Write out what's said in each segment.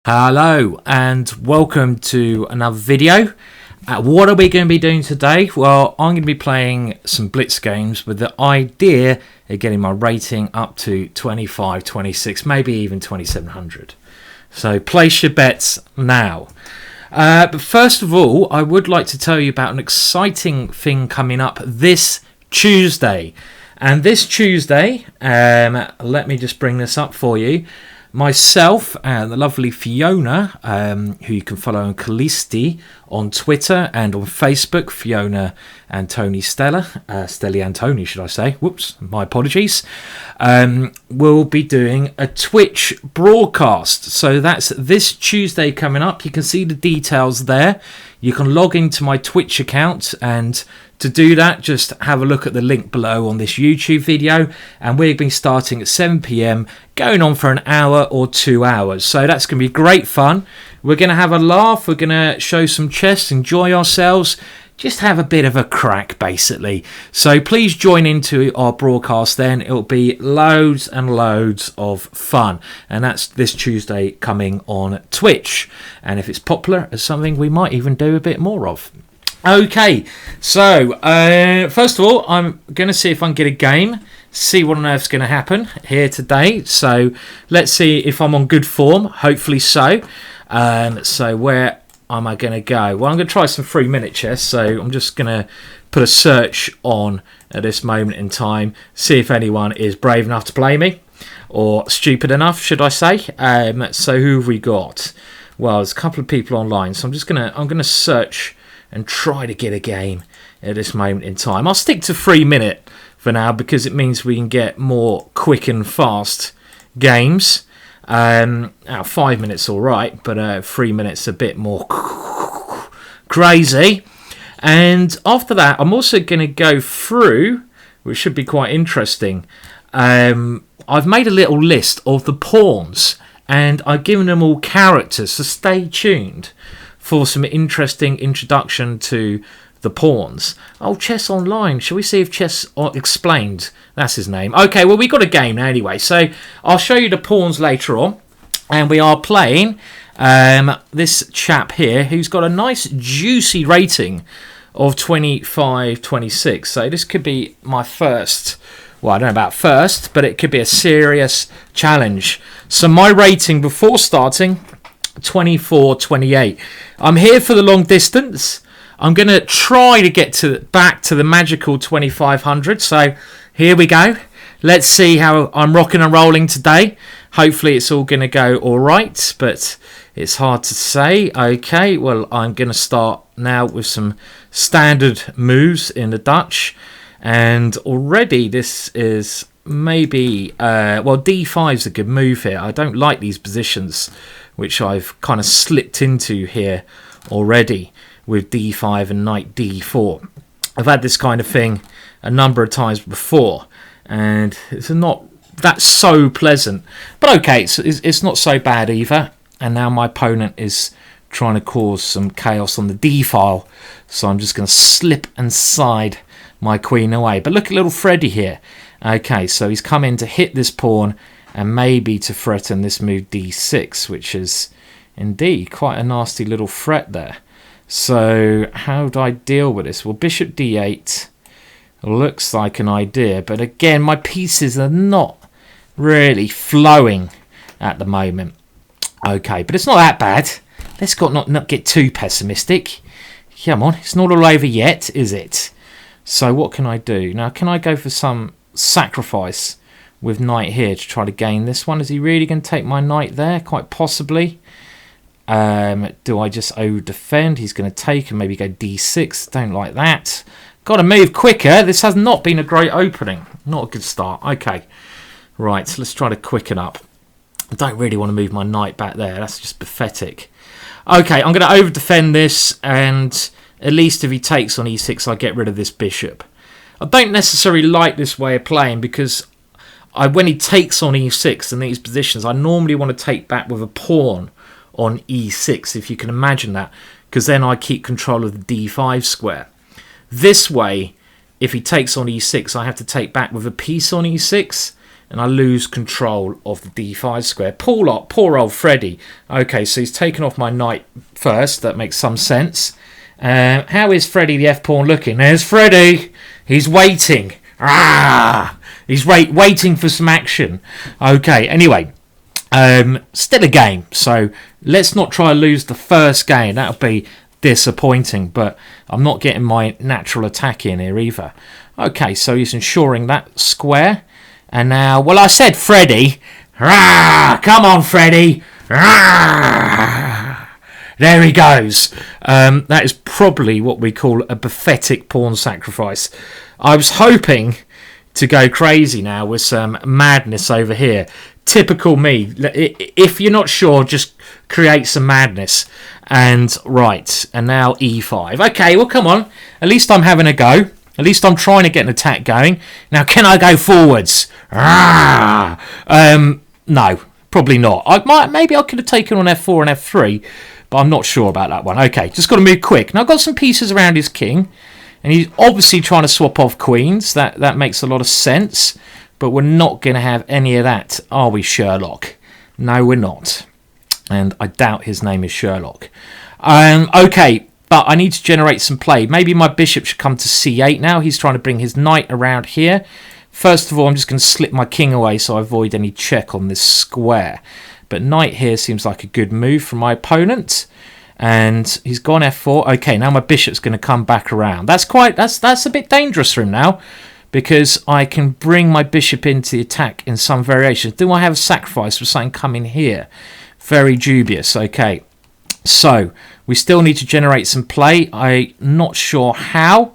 Hello and welcome to another video. What are we going to be doing today? Well, I'm going to be playing some Blitz games with the idea of getting my rating up to 25, 26, maybe even 2700. So place your bets now. But first of all, I would like to tell you about an exciting thing coming up this Tuesday. And this Tuesday, let me just bring this up for you. Myself and the lovely Fiona, who you can follow on Callisti on Twitter and on Facebook, Fiona Antoni Stella, Stelly Antoni, should I say? Whoops, my apologies. We'll be doing a Twitch broadcast. So that's this Tuesday coming up. You can see the details there. You can log into my Twitch account, and to do that, just have a look at the link below on this YouTube video. And we'll be starting at 7 PM, going on for an hour or 2 hours. So that's going to be great fun. We're going to have a laugh. We're going to show some chess, enjoy ourselves. Just have a bit of a crack, basically. So please join into our broadcast then. It'll be loads and loads of fun. And that's this Tuesday coming on Twitch. And if it's popular, it's something we might even do a bit more of. Okay, so first of all, I'm going to see if I can get a game. See what on earth's going to happen here today. So let's see if I'm on good form. Hopefully so. So where am I going to go? Well, I'm going to try some 3-minute chess. So I'm just going to put a search on at this moment in time. See if anyone is brave enough to play me, or stupid enough, should I say? So who have we got? Well, there's a couple of people online. So I'm going to search and try to get a game at this moment in time. I'll stick to 3-minute for now because it means we can get more quick and fast games. 5 minutes all right, but 3 minutes a bit more crazy. And after that, I'm also going to go through, which should be quite interesting. I've made a little list of the pawns, and I've given them all characters, so stay tuned for some interesting introduction to the pawns. Oh, Chess Online. Shall we see if Chess Explained? That's his name. Okay, well, we got a game now anyway. So I'll show you the pawns later on. And we are playing this chap here who's got a nice juicy rating of 25, 26. So this could be my first. Well, I don't know about first, but it could be a serious challenge. So my rating before starting, 24, 28. I'm here for the long distance. I'm going to try to get back to the magical 2500. So here we go. Let's see how I'm rocking and rolling today. Hopefully it's all going to go all right, but it's hard to say. Okay, well, I'm going to start now with some standard moves in the Dutch. And already this is maybe, d5 is a good move here. I don't like these positions, which I've kind of slipped into here already with d5 and knight d4. I've had this kind of thing a number of times before, and it's not that so pleasant. But okay, it's not so bad either. And now my opponent is trying to cause some chaos on the d file, so I'm just going to slip and slide my queen away. But look at little Freddy here. Okay, so he's come in to hit this pawn and maybe to threaten this move d6, which is indeed quite a nasty little threat there. So how do I deal with this? Well, bishop d8 looks like an idea, but again, my pieces are not really flowing at the moment. Okay, but it's not that bad. Let's not get too pessimistic. Come on, it's not all over yet, is it? So what can I do? Now, can I go for some sacrifice with knight here to try to gain this one? Is he really going to take my knight there? Quite possibly. Do I just over-defend? He's going to take and maybe go d6. Don't like that. Got to move quicker. This has not been a great opening. Not a good start. Okay. Right, so let's try to quicken up. I don't really want to move my knight back there. That's just pathetic. Okay, I'm going to over-defend this, and at least if he takes on e6, I get rid of this bishop. I don't necessarily like this way of playing because when he takes on e6 in these positions, I normally want to take back with a pawn on e6, if you can imagine that, because then I keep control of the d5 square. This way, if he takes on e6, I have to take back with a piece on e6, and I lose control of the d5 square. Poor old Freddy. Okay, so he's taken off my knight first. That makes some sense. How is Freddy the f-pawn looking? There's Freddy. He's waiting. He's waiting for some action. Okay, anyway. Still a game. So let's not try to lose the first game. That would be disappointing. But I'm not getting my natural attack in here either. Okay, so he's ensuring that square. And now, well, I said Freddy. Come on, Freddy. There he goes. That is probably what we call a pathetic pawn sacrifice. I was hoping to go crazy now with some madness over here. Typical me. If you're not sure, just create some madness. And right, and now e5. Okay, well, come on. At least I'm having a go. At least I'm trying to get an attack going. Now, can I go forwards? No, probably not. Maybe I could have taken on f4 and f3, but I'm not sure about that one. Okay, just got to move quick. Now, I've got some pieces around his king, and he's obviously trying to swap off queens. That makes a lot of sense, but we're not going to have any of that, are we, Sherlock? No, we're not. And I doubt his name is Sherlock. Okay. But I need to generate some play. Maybe my bishop should come to c8 now. He's trying to bring his knight around here. First of all, I'm just going to slip my king away so I avoid any check on this square. But knight here seems like a good move from my opponent. And he's gone f4. Okay, now my bishop's going to come back around. That's a bit dangerous for him now, because I can bring my bishop into the attack in some variations. Do I have a sacrifice for something coming here? Very dubious. Okay. So, we still need to generate some play. I'm not sure how.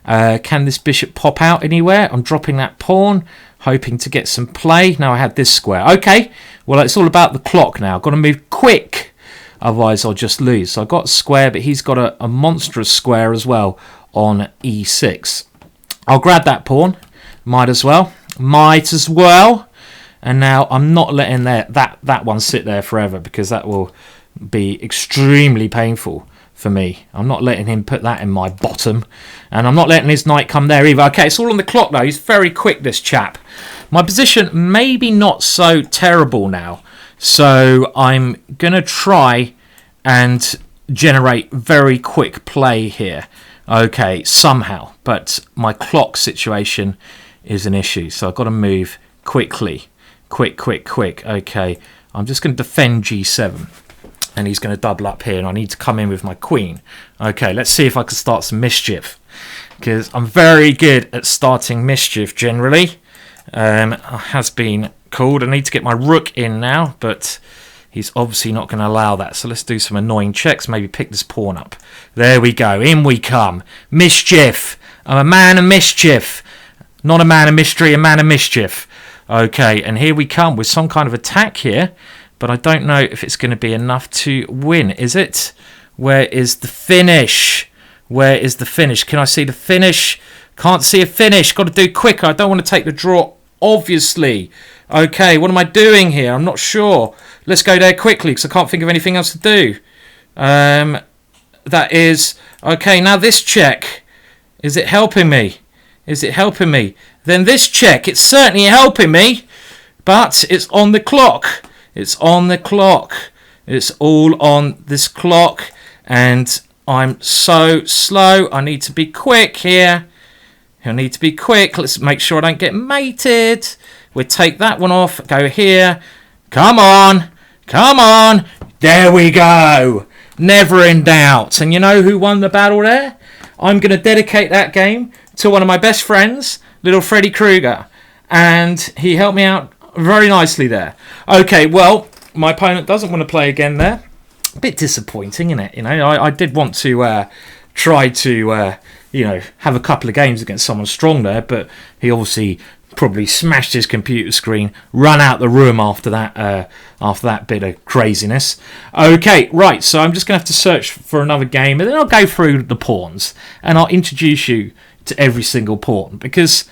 Can this bishop pop out anywhere? I'm dropping that pawn, hoping to get some play. Now I have this square. Okay, well, it's all about the clock now. I've got to move quick, otherwise I'll just lose. So I've got a square, but he's got a monstrous square as well on e6. I'll grab that pawn. Might as well. And now I'm not letting that one sit there forever, because that will be extremely painful for me. I'm not letting him put that in my bottom, and I'm not letting his knight come there either. Okay, it's all on the clock though. He's very quick, this chap. My position maybe not so terrible now, so I'm gonna try and generate very quick play here. Okay, somehow, but my clock situation is an issue, so I've got to move quickly. Quick. Okay, I'm just going to defend g7. And he's going to double up here, and I need to come in with my queen. Okay, let's see if I can start some mischief, because I'm very good at starting mischief generally. Has been called. I need to get my rook in now, but he's obviously not going to allow that. So let's do some annoying checks. Maybe pick this pawn up. There we go. In we come. Mischief. I'm a man of mischief. Not a man of mystery, a man of mischief. Okay, and here we come with some kind of attack here. But I don't know if it's going to be enough to win, is it? Where is the finish? Where is the finish? Can I see the finish? Can't see a finish. Got to do quicker. I don't want to take the draw, obviously. Okay, what am I doing here? I'm not sure. Let's go there quickly, because I can't think of anything else to do. That is... Okay, now this check. Is it helping me? Is it helping me? Then this check. It's certainly helping me. But it's on the clock. It's on the clock. It's all on this clock. And I'm so slow. I need to be quick here. I need to be quick. Let's make sure I don't get mated. We'll take that one off. Go here. Come on. Come on. There we go. Never in doubt. And you know who won the battle there? I'm going to dedicate that game to one of my best friends, little Freddy Krueger. And he helped me out very nicely there. Okay, well, my opponent doesn't want to play again there. A bit disappointing, isn't it? You know, I did want to try to, have a couple of games against someone strong there, but he obviously probably smashed his computer screen, run out the room after that bit of craziness. Okay, right, so I'm just going to have to search for another game, and then I'll go through the pawns, and I'll introduce you to every single pawn, because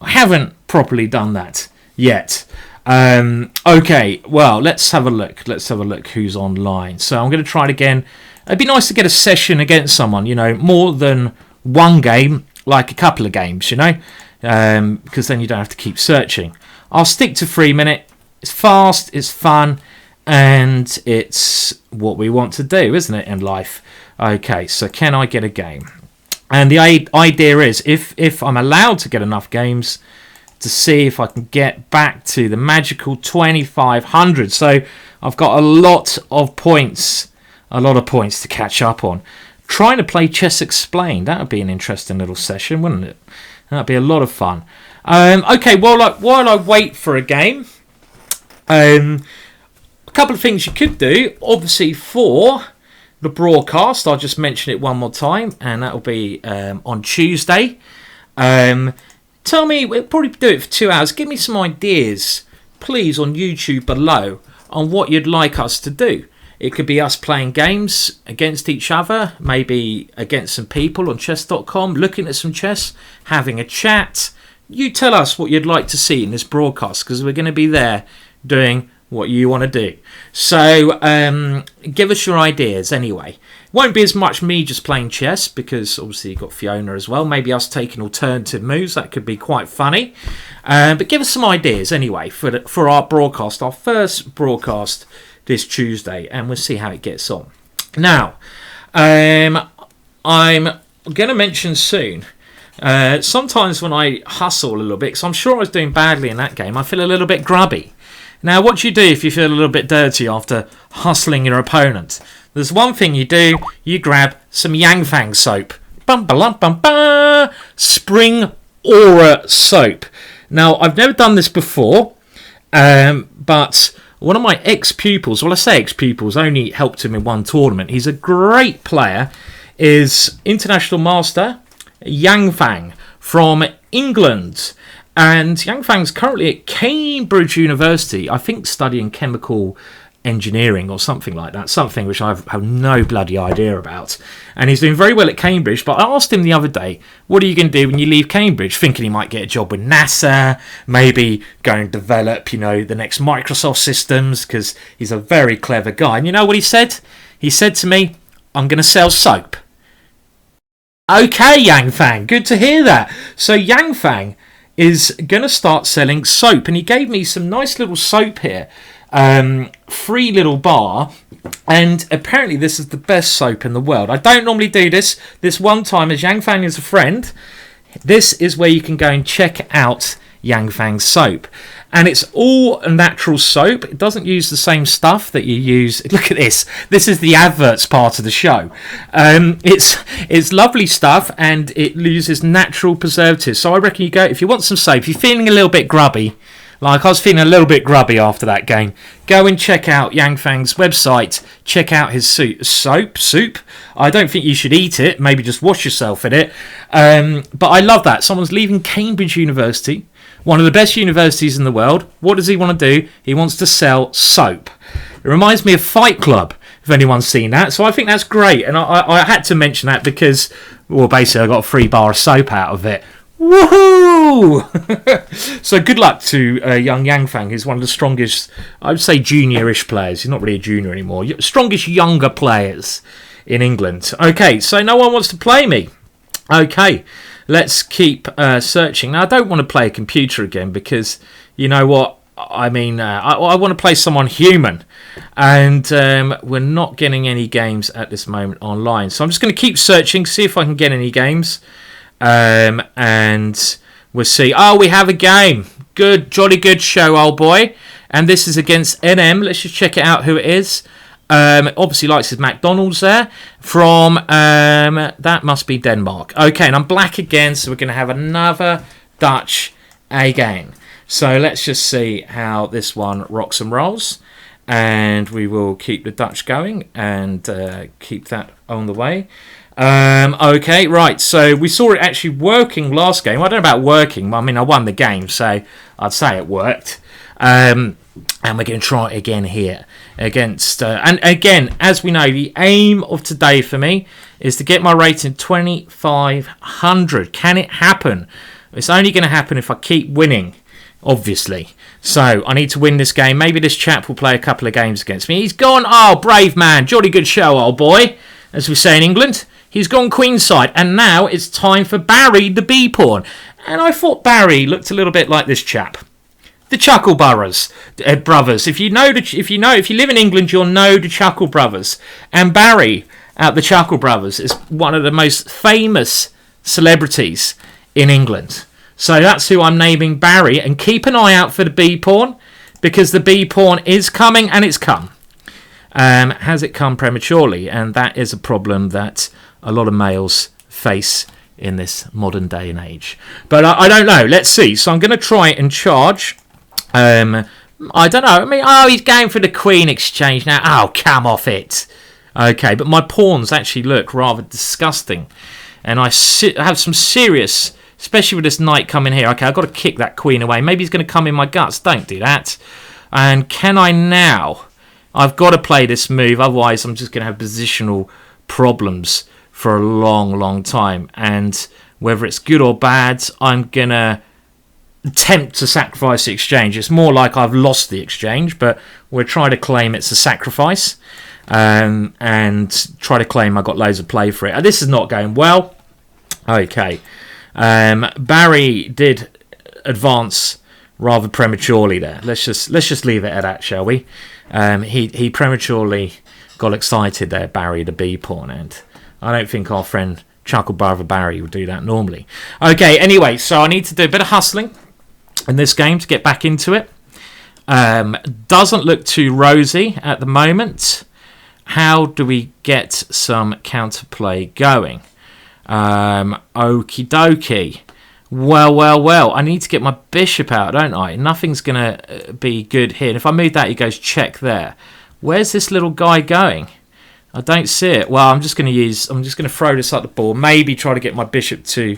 I haven't properly done that yet. Okay, well, let's have a look. Let's have a look who's online. So I'm going to try it again. It'd be nice to get a session against someone, more than one game, like a couple of games, because then you don't have to keep searching. I'll stick to 3 minute. It's fast, it's fun, and it's what we want to do, isn't it, in life? Okay, so can I get a game? And the idea is, if I'm allowed to get enough games, to see if I can get back to the magical 2,500. So I've got a lot of points to catch up on. Trying to play Chess Explained, that would be an interesting little session, wouldn't it? That'd be a lot of fun. Okay, while I wait for a game, a couple of things you could do, obviously for the broadcast. I'll just mention it one more time, and that will be on Tuesday. Tell me, we'll probably do it for 2 hours. Give me some ideas, please, on YouTube below on what you'd like us to do. It could be us playing games against each other, maybe against some people on chess.com, looking at some chess, having a chat. You tell us what you'd like to see in this broadcast, because we're going to be there doing what you want to do. So give us your ideas anyway. Won't be as much me just playing chess, because obviously you've got Fiona as well. Maybe us taking alternative moves. That could be quite funny. But give us some ideas anyway for our broadcast, our first broadcast this Tuesday, and we'll see how it gets on. Now, I'm going to mention soon, sometimes when I hustle a little bit, because I'm sure I was doing badly in that game, I feel a little bit grubby. Now, what do you do if you feel a little bit dirty after hustling your opponent? There's one thing you do. You grab some Yangfang soap. Spring Aura soap. Now, I've never done this before, but one of my ex-pupils, well, I say ex-pupils, only helped him in one tournament. He's a great player, is International Master Yangfang from England. And Yangfang's currently at Cambridge University, I think studying chemical engineering or something like that, something which I have no bloody idea about. And he's doing very well at Cambridge, but I asked him the other day, what are you going to do when you leave Cambridge? Thinking he might get a job with NASA, maybe go and develop, the next Microsoft systems, because he's a very clever guy. And you know what he said? He said to me, I'm going to sell soap. Okay, Yangfang, good to hear that. So Yangfang is going to start selling soap, and he gave me some nice little soap here, free little bar, and apparently this is the best soap in the world. I don't normally do this one time, as Yangfang is a friend. This is where you can go and check out Yangfang soap, and it's all a natural soap. It doesn't use the same stuff that you use. Look at this is the adverts part of the show. It's lovely stuff, and it uses natural preservatives. So I reckon you go, if you want some soap, if you're feeling a little bit grubby, like I was feeling a little bit grubby after that game, go and check out Yangfang's website, check out his soup. I don't think you should eat it, maybe just wash yourself in it, but I love that. Someone's leaving Cambridge University, one of the best universities in the world. What does he want to do? He wants to sell soap. It reminds me of Fight Club, if anyone's seen that. So I think that's great. And I had to mention that because, well, basically I got a free bar of soap out of it. Woohoo! So good luck to young Yangfang. He's one of the strongest, I would say, juniorish players. He's not really a junior anymore. Strongest younger players in England. Okay, so no one wants to play me. Okay. Let's keep searching. Now, I don't want to play a computer again because, you know what? I mean, I want to play someone human. And we're not getting any games at this moment online. So I'm just going to keep searching, see if I can get any games. And we'll see. Oh, we have a game. Good, jolly good show, old boy. And this is against NM. Let's just check it out who it is. Obviously likes his McDonald's there. From, that must be Denmark. Okay, and I'm black again, so we're going to have another Dutch again. So let's just see how this one rocks and rolls. And we will keep the Dutch going and keep that on the way. Okay, right, so we saw it actually working last game. I don't know about working. I mean, I won the game, so I'd say it worked. And we're going to try it again here against and again, as we know, the aim of today for me is to get my rating 2,500. Can it happen? It's only going to happen if I keep winning, obviously. So I need to win this game. Maybe this chap will play a couple of games against me. He's gone, oh, brave man, jolly good show, old boy, as we say in England. He's gone queenside, and now it's time for Barry the B-pawn. And I thought Barry looked a little bit like this chap. The Chuckle Brothers. If you live in England, you'll know the Chuckle Brothers. And Barry at the Chuckle Brothers is one of the most famous celebrities in England. So that's who I'm naming Barry. And keep an eye out for the B pawn, because the B pawn is coming, and it's come. Has it come prematurely? And that is a problem that a lot of males face in this modern day and age. But I don't know. Let's see. So I'm going to try and charge. I don't know. I mean, he's going for the queen exchange now. Oh, come off it. Okay, but my pawns actually look rather disgusting. And I have some serious, especially with this knight coming here. Okay, I've got to kick that queen away. Maybe he's going to come in my guts. Don't do that. And can I now? I've got to play this move. Otherwise, I'm just going to have positional problems for a long, long time. And whether it's good or bad, I'm going to attempt to sacrifice the exchange. It's more like I've lost the exchange, but we'll try to claim it's a sacrifice. And try to claim I got loads of play for it. This is not going well. Okay. Barry did advance rather prematurely there. Let's just leave it at that, shall we? He prematurely got excited there, Barry, the B pawn, and I don't think our friend Chuckle Brother Barry would do that normally. Okay, anyway, so I need to do a bit of hustling in this game to get back into it. Doesn't look too rosy at the moment. How do we get some counterplay going? Okie dokie. Well. I need to get my bishop out, don't I? Nothing's going to be good here. And if I move that, he goes check there. Where's this little guy going? I don't see it. Well, I'm just going to throw this at the board. Maybe try to get my bishop to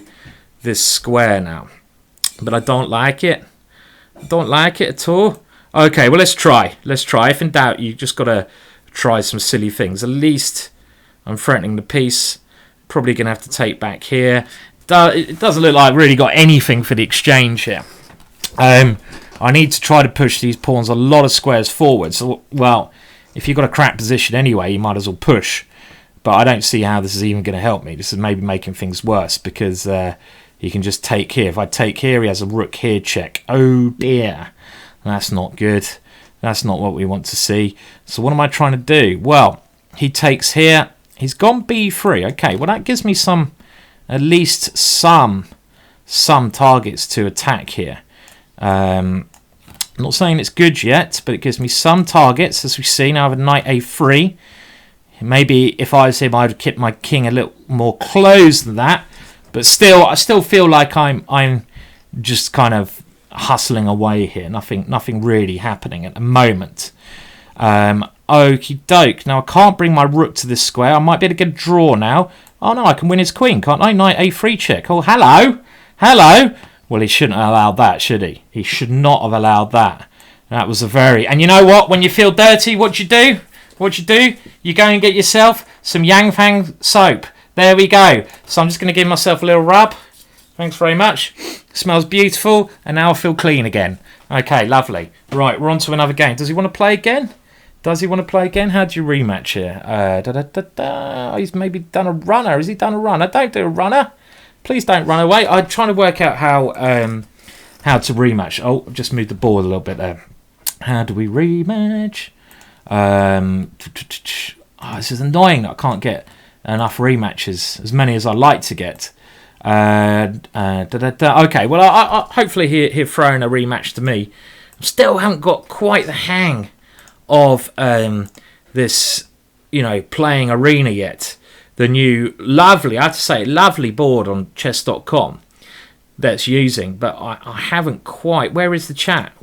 this square now. But I don't like it. Don't like it at all. Okay, well, let's try. If in doubt, you just got to try some silly things. At least I'm threatening the piece. Probably going to have to take back here. It doesn't look like I've really got anything for the exchange here. I need to try to push these pawns a lot of squares forward. So, well, if you've got a crap position anyway, you might as well push. But I don't see how this is even going to help me. This is maybe making things worse because he can just take here. If I take here, he has a rook here check. Oh dear. That's not good. That's not what we want to see. So what am I trying to do? Well, he takes here. He's gone b3. Okay, well that gives me at least some targets to attack here. I'm not saying it's good yet, but it gives me some targets. As we see, now I have a knight a3. Maybe if I was him, I'd have kept my king a little more closed than that. But still, I still feel like I'm just kind of hustling away here. Nothing really happening at the moment. Okie doke. Now I can't bring my rook to this square. I might be able to get a draw now. Oh no, I can win his queen, can't I? Knight a3 check. Oh, hello. Well, he shouldn't have allowed that, should he? He should not have allowed that. That was a very... And you know what? When you feel dirty, what you do? You go and get yourself some Yang Fang soap. There we go. So I'm just going to give myself a little rub. Thanks very much. Smells beautiful. And now I feel clean again. Okay, lovely. Right, we're on to another game. Does he want to play again? How do you rematch here? Oh, he's maybe done a runner. Has he done a runner? Don't do a runner. Please don't run away. I'm trying to work out how to rematch. Oh, I've just moved the board a little bit there. How do we rematch? This is annoying that I can't get enough rematches, as many as I like to get. Okay, well, I hopefully he'll throw in a rematch to me. Still haven't got quite the hang of this, playing arena yet. The new lovely, I have to say, lovely board on chess.com that's using, but I haven't quite. Where is the chat?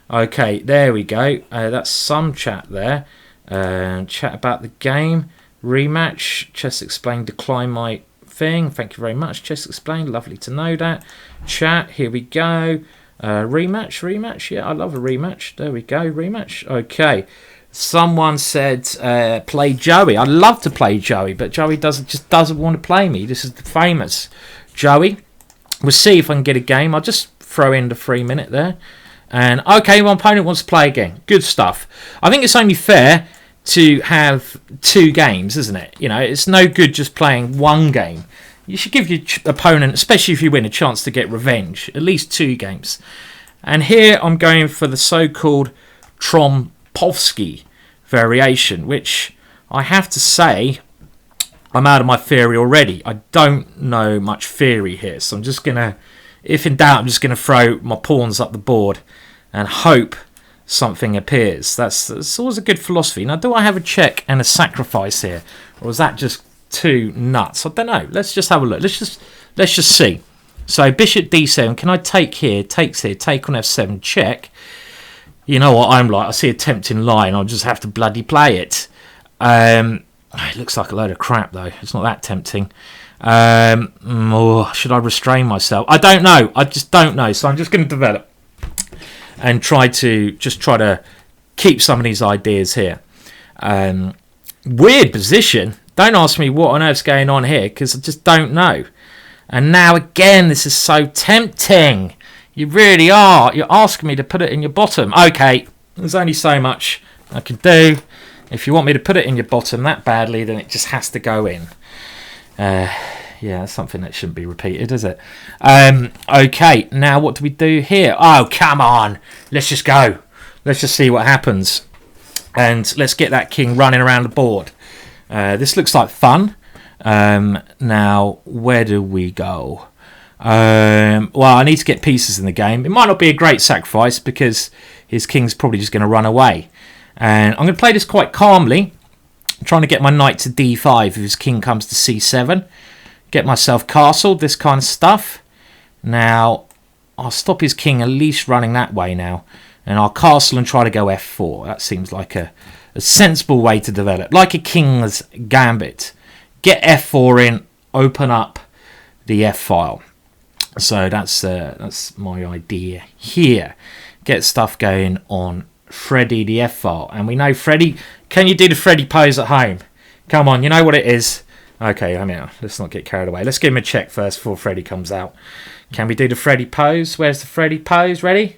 Okay, there we go. That's some chat there. Chat about the game. Rematch. Chess Explained. Decline my thing. Thank you very much, Chess Explained. Lovely to know that. Chat. Here we go. Rematch. Yeah, I love a rematch. There we go. Rematch. Okay. Someone said play Joey. I'd love to play Joey, but Joey doesn't want to play me. This is the famous Joey. We'll see if I can get a game. I'll just throw in the 3 minute there. And okay, my opponent wants to play again. Good stuff. I think it's only fair to have 2 games, isn't it? It's no good just playing 1 game. You should give your opponent, especially if you win, a chance to get revenge. At least 2 games. And here I'm going for the so-called Trompovsky variation, which I have to say, I'm out of my theory already. I don't know much theory here, so I'm just going to, if in doubt, I'm just going to throw my pawns up the board and hope something appears. That's always a good philosophy. Now, do I have a check and a sacrifice here, or is that just too nuts? I don't know. Let's just have a look. Let's just see. So bishop d7. Can I take here? Takes here. Take on f7. Check. You know what I'm like. I see a tempting line. I'll just have to bloody play it. It looks like a load of crap though. It's not that tempting. Should I restrain myself? I don't know. I just don't know. So I'm just going to develop and try to keep some of these ideas here. Weird position. Don't ask me what on earth's going on here, because I just don't know. And now again, this is so tempting. You really are. You're asking me to put it in your bottom. Okay, there's only so much I can do. If you want me to put it in your bottom that badly, then it just has to go in. Yeah, that's something that shouldn't be repeated, is it? Okay, now what do we do here? Oh, come on. Let's just go. Let's just see what happens. And let's get that king running around the board. This looks like fun. Now, where do we go? Well, I need to get pieces in the game. It might not be a great sacrifice because his king's probably just going to run away. And I'm going to play this quite calmly. I'm trying to get my knight to d5 if his king comes to c7. Get myself castled, this kind of stuff. Now, I'll stop his king at least running that way now. And I'll castle and try to go f4. That seems like a sensible way to develop. Like a king's gambit. Get f4 in, open up the f-file. So that's my idea here. Get stuff going on Freddy the f-file. And we know Freddy, can you do the Freddy pose at home? Come on, you know what it is. Okay, I mean, let's not get carried away. Let's give him a check first before Freddy comes out. Can we do the Freddy pose? Where's the Freddy pose? Ready?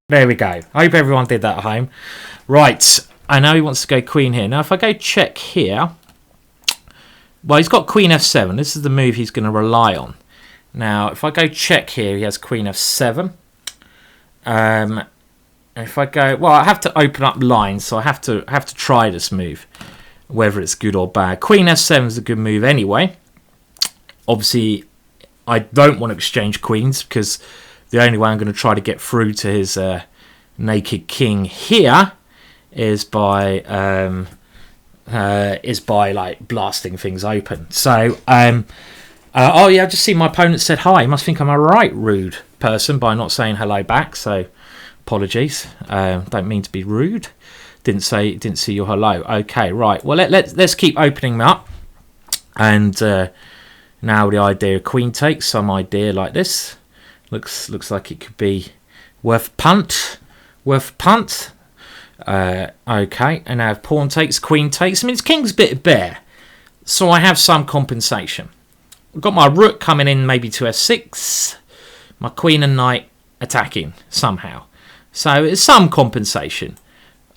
There we go. I hope everyone did that at home. Right, I know he wants to go queen here. Now, if I go check here, well, he's got queen f7. This is the move he's going to rely on. Now, if I go check here, he has queen f7. If I go, well, I have to open up lines, so I have to try this move, whether it's good or bad. Queen f7 is a good move anyway. Obviously, I don't want to exchange queens because the only way I'm going to try to get through to his naked king here is by like blasting things open. So, oh yeah, I've just seen my opponent said hi. He must think I'm a right rude person by not saying hello back. So, apologies. Don't mean to be rude. Didn't see your hello. Okay, right. Well, let's keep opening them up. And now the idea of queen takes, some idea like this. Looks like it could be worth punt. Okay, and now pawn takes, queen takes. I mean, it's king's bit bare, so I have some compensation. I've got my rook coming in maybe to f6. My queen and knight attacking somehow. So it's some compensation.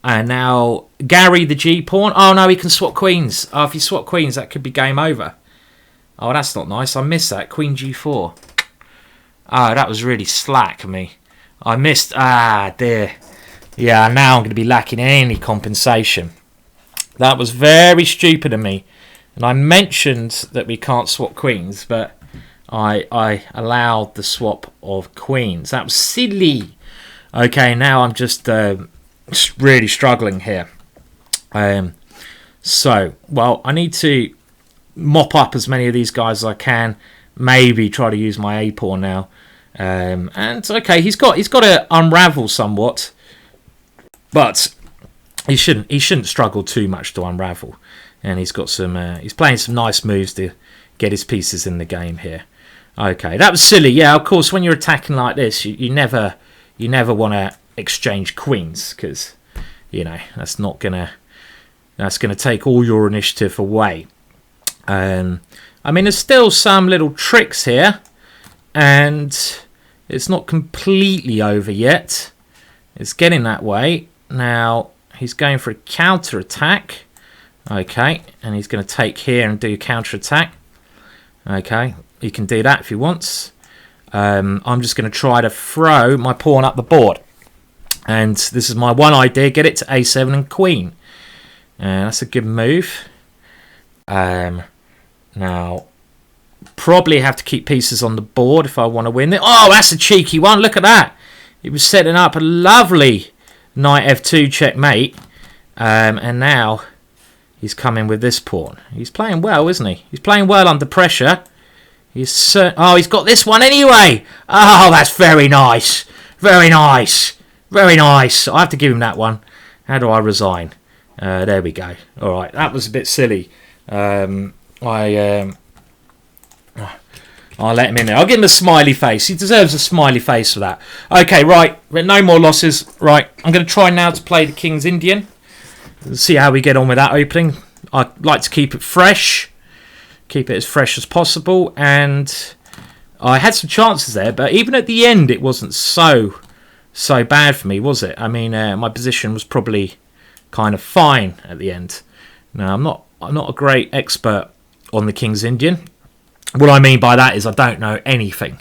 And now Gary the G pawn. Oh no, he can swap queens. Oh, if he swap queens, that could be game over. Oh, that's not nice. I missed that. Queen g4. Oh, that was really slack of me. I missed. Ah, dear. Yeah, now I'm going to be lacking any compensation. That was very stupid of me. And I mentioned that we can't swap queens, but I allowed the swap of queens. That was silly. Okay, now I'm just really struggling here. So, well, I need to mop up as many of these guys as I can. Maybe try to use my A pawn now. And okay, he's got to unravel somewhat, but he shouldn't struggle too much to unravel. And he's got some he's playing some nice moves to get his pieces in the game here. Okay, that was silly. Yeah, of course, when you're attacking like this, you never want to exchange queens because you know that's gonna take all your initiative away. I mean, there's still some little tricks here, and it's not completely over yet. It's getting that way. Now, he's going for a counter-attack. Okay, and he's going to take here and do counter-attack. Okay, he can do that if he wants. I'm just going to try to throw my pawn up the board. And this is my one idea, get it to a7 and queen. That's a good move. Now, probably have to keep pieces on the board if I want to win it. Oh, that's a cheeky one. Look at that. It was setting up a lovely knight f2 checkmate. And now he's coming with this pawn. He's playing well, isn't he? He's playing well under pressure. He's got this one anyway. Oh, that's very nice. Very nice. Very nice. I have to give him that one. How do I resign? There we go. All right, that was a bit silly. I'll let him in there. I'll give him a smiley face. He deserves a smiley face for that. Okay, right. No more losses. Right, I'm going to try now to play the King's Indian. See how we get on with that opening. I'd like to keep it fresh. Keep it as fresh as possible. And I had some chances there, but even at the end, it wasn't so bad for me, was it? I mean, my position was probably kind of fine at the end. Now, I'm not a great expert on the King's Indian. What I mean by that is I don't know anything.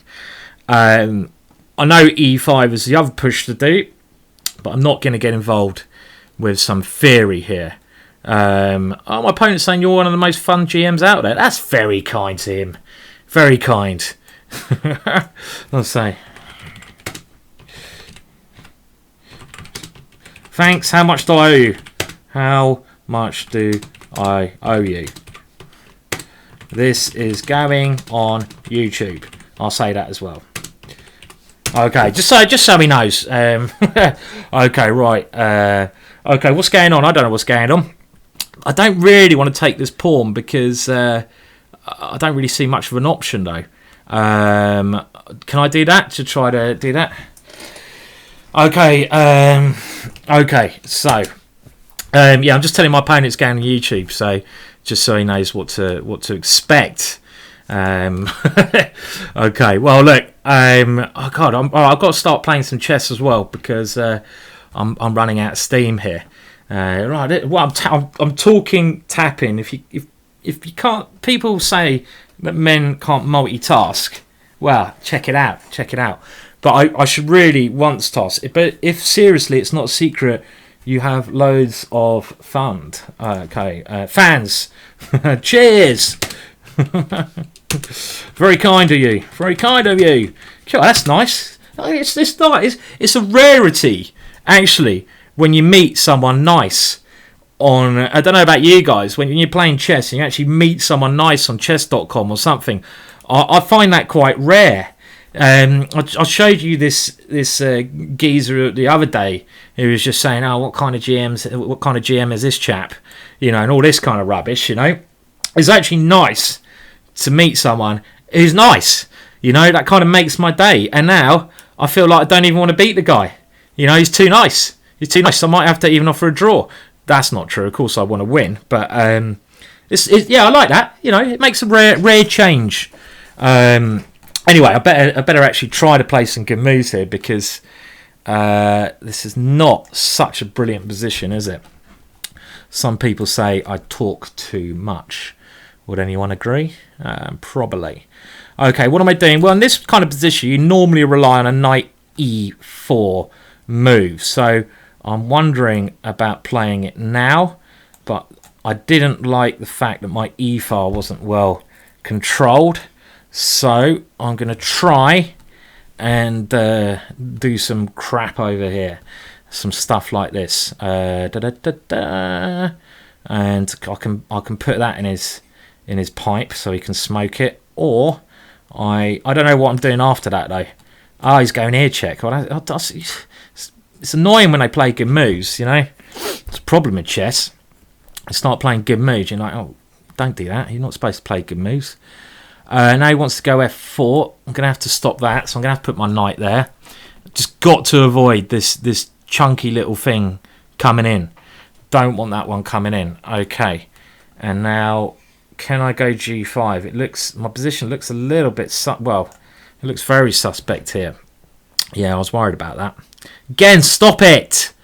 I know e5 is the other push to do, but I'm not going to get involved with some theory here. My opponent's saying you're one of the most fun GMs out there. That's very kind to him. Very kind. I'll say. Thanks. How much do I owe you? How much do I owe you? This is going on YouTube. I'll say that as well. Okay, just so he knows. Okay, right. Okay, what's going on? I don't know what's going on. I don't really want to take this pawn because I don't really see much of an option though. Can I do that to try to do that? Okay. Okay. So, yeah, I'm just telling my opponent it's going on YouTube, so just so he knows what to expect. Okay. Well, look. Oh God, I've got to start playing some chess as well because I'm running out of steam here. Right. Well, I'm talking tapping. If you can't, people say that men can't multitask. Well, check it out. Check it out. But I should really once toss. But if seriously, it's not a secret. You have loads of fun. Okay, fans. Cheers. Very kind of you. Very kind of you. Sure, that's nice. It's a rarity actually when you meet someone nice on. I don't know about you guys. When you're playing chess and you actually meet someone nice on chess.com or something, I find that quite rare. I showed you this geezer the other day who was just saying, "Oh, what kind of GM is this chap?" You know, and all this kind of rubbish. You know, it's actually nice to meet someone who's nice. You know, that kind of makes my day. And now I feel like I don't even want to beat the guy. You know, he's too nice. He's too nice. I might have to even offer a draw. That's not true. Of course, I want to win, but yeah, I like that. You know, it makes a rare change. Anyway, I better actually try to play some good moves here because this is not such a brilliant position, is it? Some people say I talk too much. Would anyone agree? Probably. Okay, what am I doing? Well, in this kind of position, you normally rely on a knight e4 move. So I'm wondering about playing it now, but I didn't like the fact that my e-file wasn't well controlled. So I'm going to try and do some crap over here. Some stuff like this. And I can put that in his pipe so he can smoke it. Or I don't know what I'm doing after that though. Oh, he's going ear check. It's annoying when they play good moves, you know. It's a problem with chess. They start playing good moves. You're like, oh, don't do that. You're not supposed to play good moves. Now he wants to go f4. I'm going to have to stop that, so I'm going to have to put my knight there. Just got to avoid this chunky little thing coming in. Don't want that one coming in. Okay. And now, can I go g5? My position looks a little bit... it looks very suspect here. Yeah, I was worried about that. Again, stop it!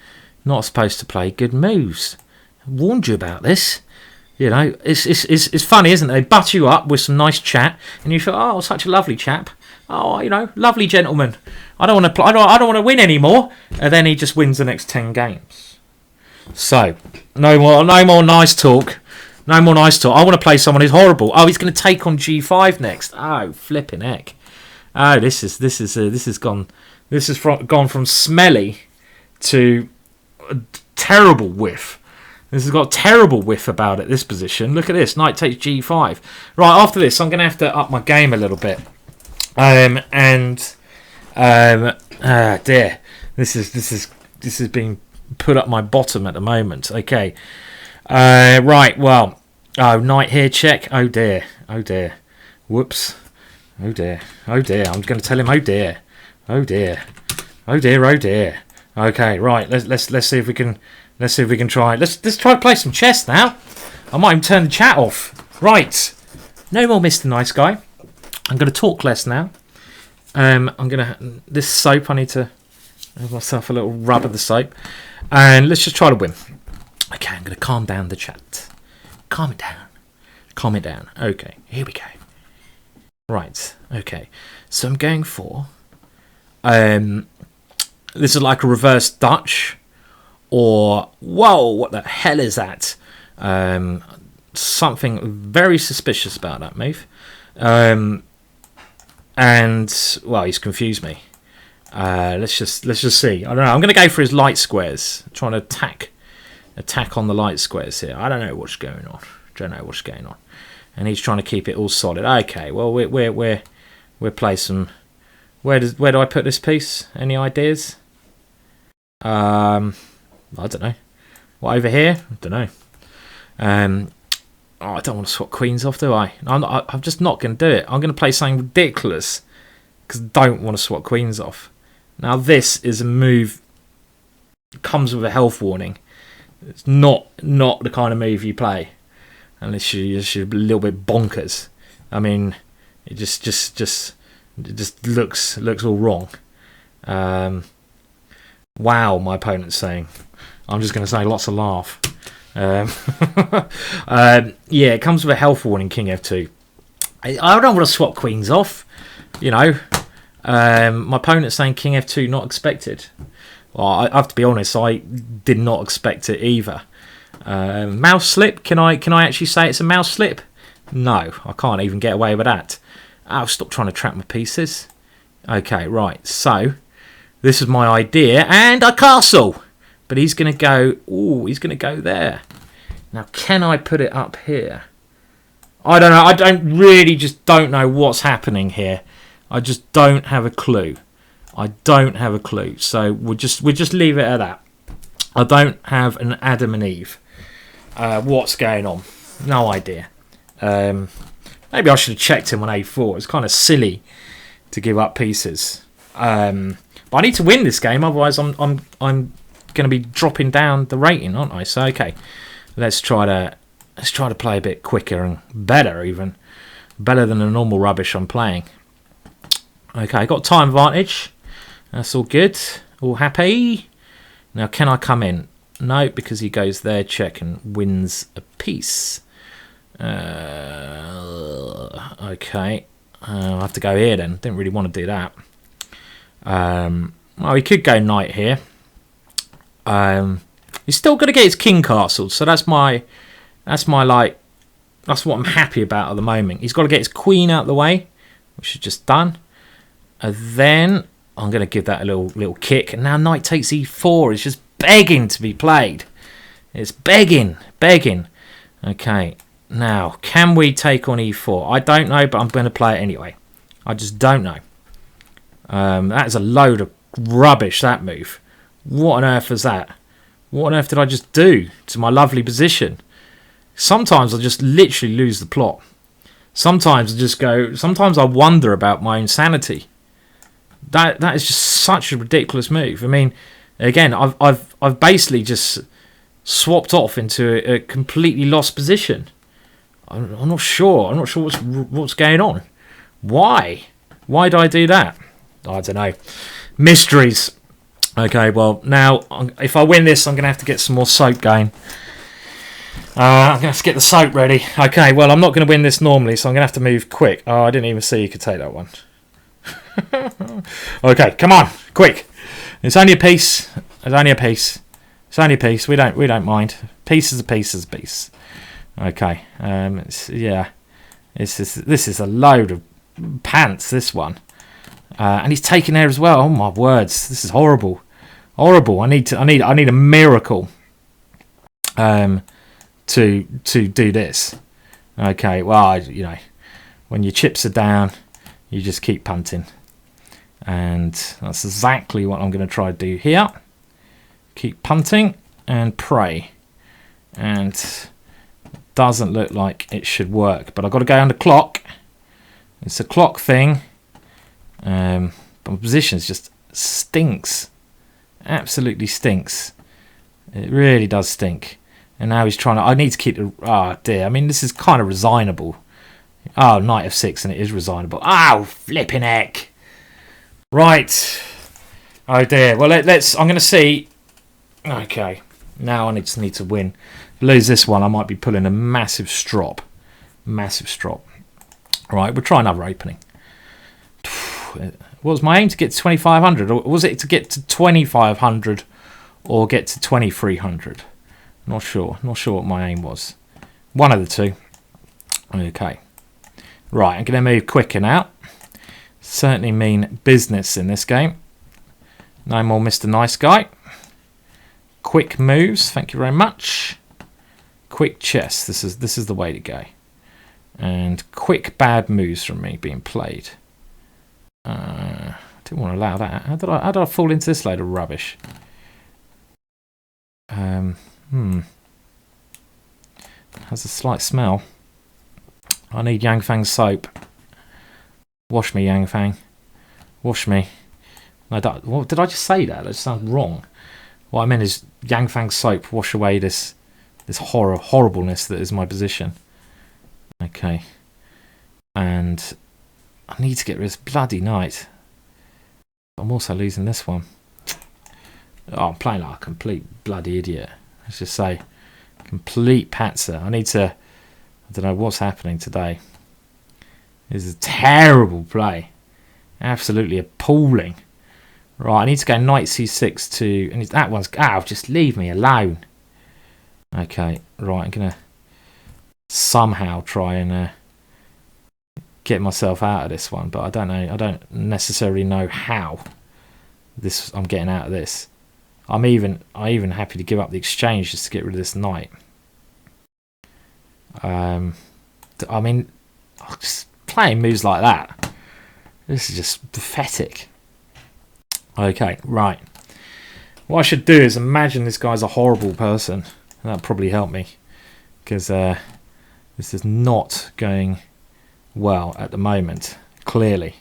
Not supposed to play good moves. I warned you about this. You know, it's funny, isn't it? They butter you up with some nice chat, and you feel, oh, such a lovely chap. Oh, lovely gentleman. I don't want to. I don't want to win anymore. And then he just wins the next 10 games. So no more nice talk. No more nice talk. I want to play someone who's horrible. Oh, he's going to take on G5 next. Oh, flipping heck. Oh, this has gone from smelly to a terrible whiff. This has got a terrible whiff about it, this position. Look at this. Knight takes G5. Right, after this, I'm going to have to up my game a little bit. Dear. This is being put up my bottom at the moment. Okay. Right, well. Oh, knight here, check. Oh, dear. Oh, dear. Whoops. Oh, dear. Oh, dear. I'm going to tell him, oh, dear. Oh, dear. Oh, dear. Oh, dear. Okay, right. Let's see if we can... Let's see if we can try. Let's try to play some chess now. I might even turn the chat off. Right. No more Mr. Nice Guy. I'm going to talk less now. This soap, I need to have myself a little rub of the soap. And let's just try to win. Okay, I'm going to calm down the chat. Calm it down. Calm it down. Okay, here we go. Right. Okay. So I'm going for... this is like a reverse Dutch. Or, whoa, what the hell is that? Something very suspicious about that move. And, well, he's confused me. Let's just see. I don't know. I'm going to go for his light squares. Trying to attack on the light squares here. I don't know what's going on. And he's trying to keep it all solid. Okay, well, we'll play some... Where do I put this piece? Any ideas? I don't know. What, over here? I don't know. I don't want to swap queens off, do I? I'm just not going to do it. I'm going to play something ridiculous because I don't want to swap queens off. Now, this is a move that comes with a health warning. It's not the kind of move you play unless you're a little bit bonkers. I mean, it just looks all wrong. Wow, my opponent's saying. I'm just going to say lots of laugh. Yeah, it comes with a health warning, King F2. I don't want to swap queens off. My opponent's saying King F2 not expected. Well, I have to be honest, I did not expect it either. Mouse slip, can I actually say it's a mouse slip? No, I can't even get away with that. Oh, stop trying to trap my pieces. Okay, right, so this is my idea, and I castle. But he's going to go... Ooh, he's going to go there. Now, can I put it up here? I don't know. I don't know what's happening here. I just don't have a clue. So we'll just leave it at that. I don't have an Adam and Eve. What's going on? No idea. Maybe I should have checked him on A4. It's kind of silly to give up pieces. But I need to win this game. Otherwise, I'm going to be dropping down the rating, aren't I? So okay, let's try to play a bit quicker and better than the normal rubbish I'm playing. Okay, got time advantage. That's all good. All happy. Now, can I come in? No, because he goes there, check, and wins a piece. Okay, I'll have to go here then. Didn't really want to do that. Well, he could go knight here. He's still going to get his king castled, so that's what I'm happy about at the moment. He's got to get his queen out of the way, which is just done. And then I'm going to give that a little kick, and now knight takes e4. It's just begging to be played. It's begging. Okay, now can we take on e4? I don't know, but I'm going to play it anyway. I just don't know. That is a load of rubbish, that move. What on earth was that? What on earth did I just do to my lovely position? Sometimes I just literally lose the plot. Sometimes I wonder about my own sanity. That is just such a ridiculous move. I mean, again, I've basically just swapped off into a completely lost position. I'm not sure. I'm not sure what's going on. Why? Why did I do that? I don't know. Mysteries. Okay, well, now, if I win this, I'm going to have to get some more soap going. I'm going to have to get the soap ready. Okay, well, I'm not going to win this normally, so I'm going to have to move quick. Oh, I didn't even see you could take that one. Okay, come on, quick. It's only a piece. It's only a piece. It's only a piece. We don't mind. Piece is a piece is a piece. Okay. This is a load of pants. This one, and he's taken there as well. Oh my words! This is horrible. Horrible. I need a miracle. To do this. Okay. Well, when your chips are down, you just keep punting, and that's exactly what I'm going to try to do here. Keep punting and pray, and doesn't look like it should work. But I've got to go on the clock. It's a clock thing. But my position just stinks. Absolutely stinks. It really does stink. And now he's trying to... I need to keep the... Oh, dear. I mean, this is kind of resignable. Oh, knight f6, and it is resignable. Oh, flipping heck. Right. Oh, dear. Well, let's... I'm going to see... Okay. Now I just need to win. Lose this one, I might be pulling a massive strop. Massive strop. Right, we'll try another opening. Was my aim to get to 2,500? Or was it to get to 2,500 or get to 2,300? Not sure. Not sure what my aim was. One of the two. Okay. Right, I'm going to move quicker now. Certainly mean business in this game. No more Mr. Nice Guy. Quick moves. Thank you very much. Quick chess. This is the way to go. And quick bad moves from me being played. Didn't want to allow that. How did I fall into this load of rubbish? Has a slight smell. I need Yang Fang soap. Wash me, Yang Fang. Wash me. What did I just say that? That sounds wrong. What I meant is Yang Fang soap. Wash away this horribleness that is my position. Okay. And I need to get rid of this bloody knight. I'm also losing this one. Oh, I'm playing like a complete bloody idiot. Let's just say complete patzer. I don't know what's happening today. This is a terrible play. Absolutely appalling. Right, I need to go knight c6 to... And that one's... just leave me alone. Okay, right, I'm going to somehow try and get myself out of this one. But I don't know. I don't necessarily know how I'm getting out of this. I'm even happy to give up the exchange just to get rid of this knight. I mean, just playing moves like that. This is just pathetic. Okay, right. What I should do is imagine this guy's a horrible person. That'll probably help me. Because this is not going well at the moment. Clearly.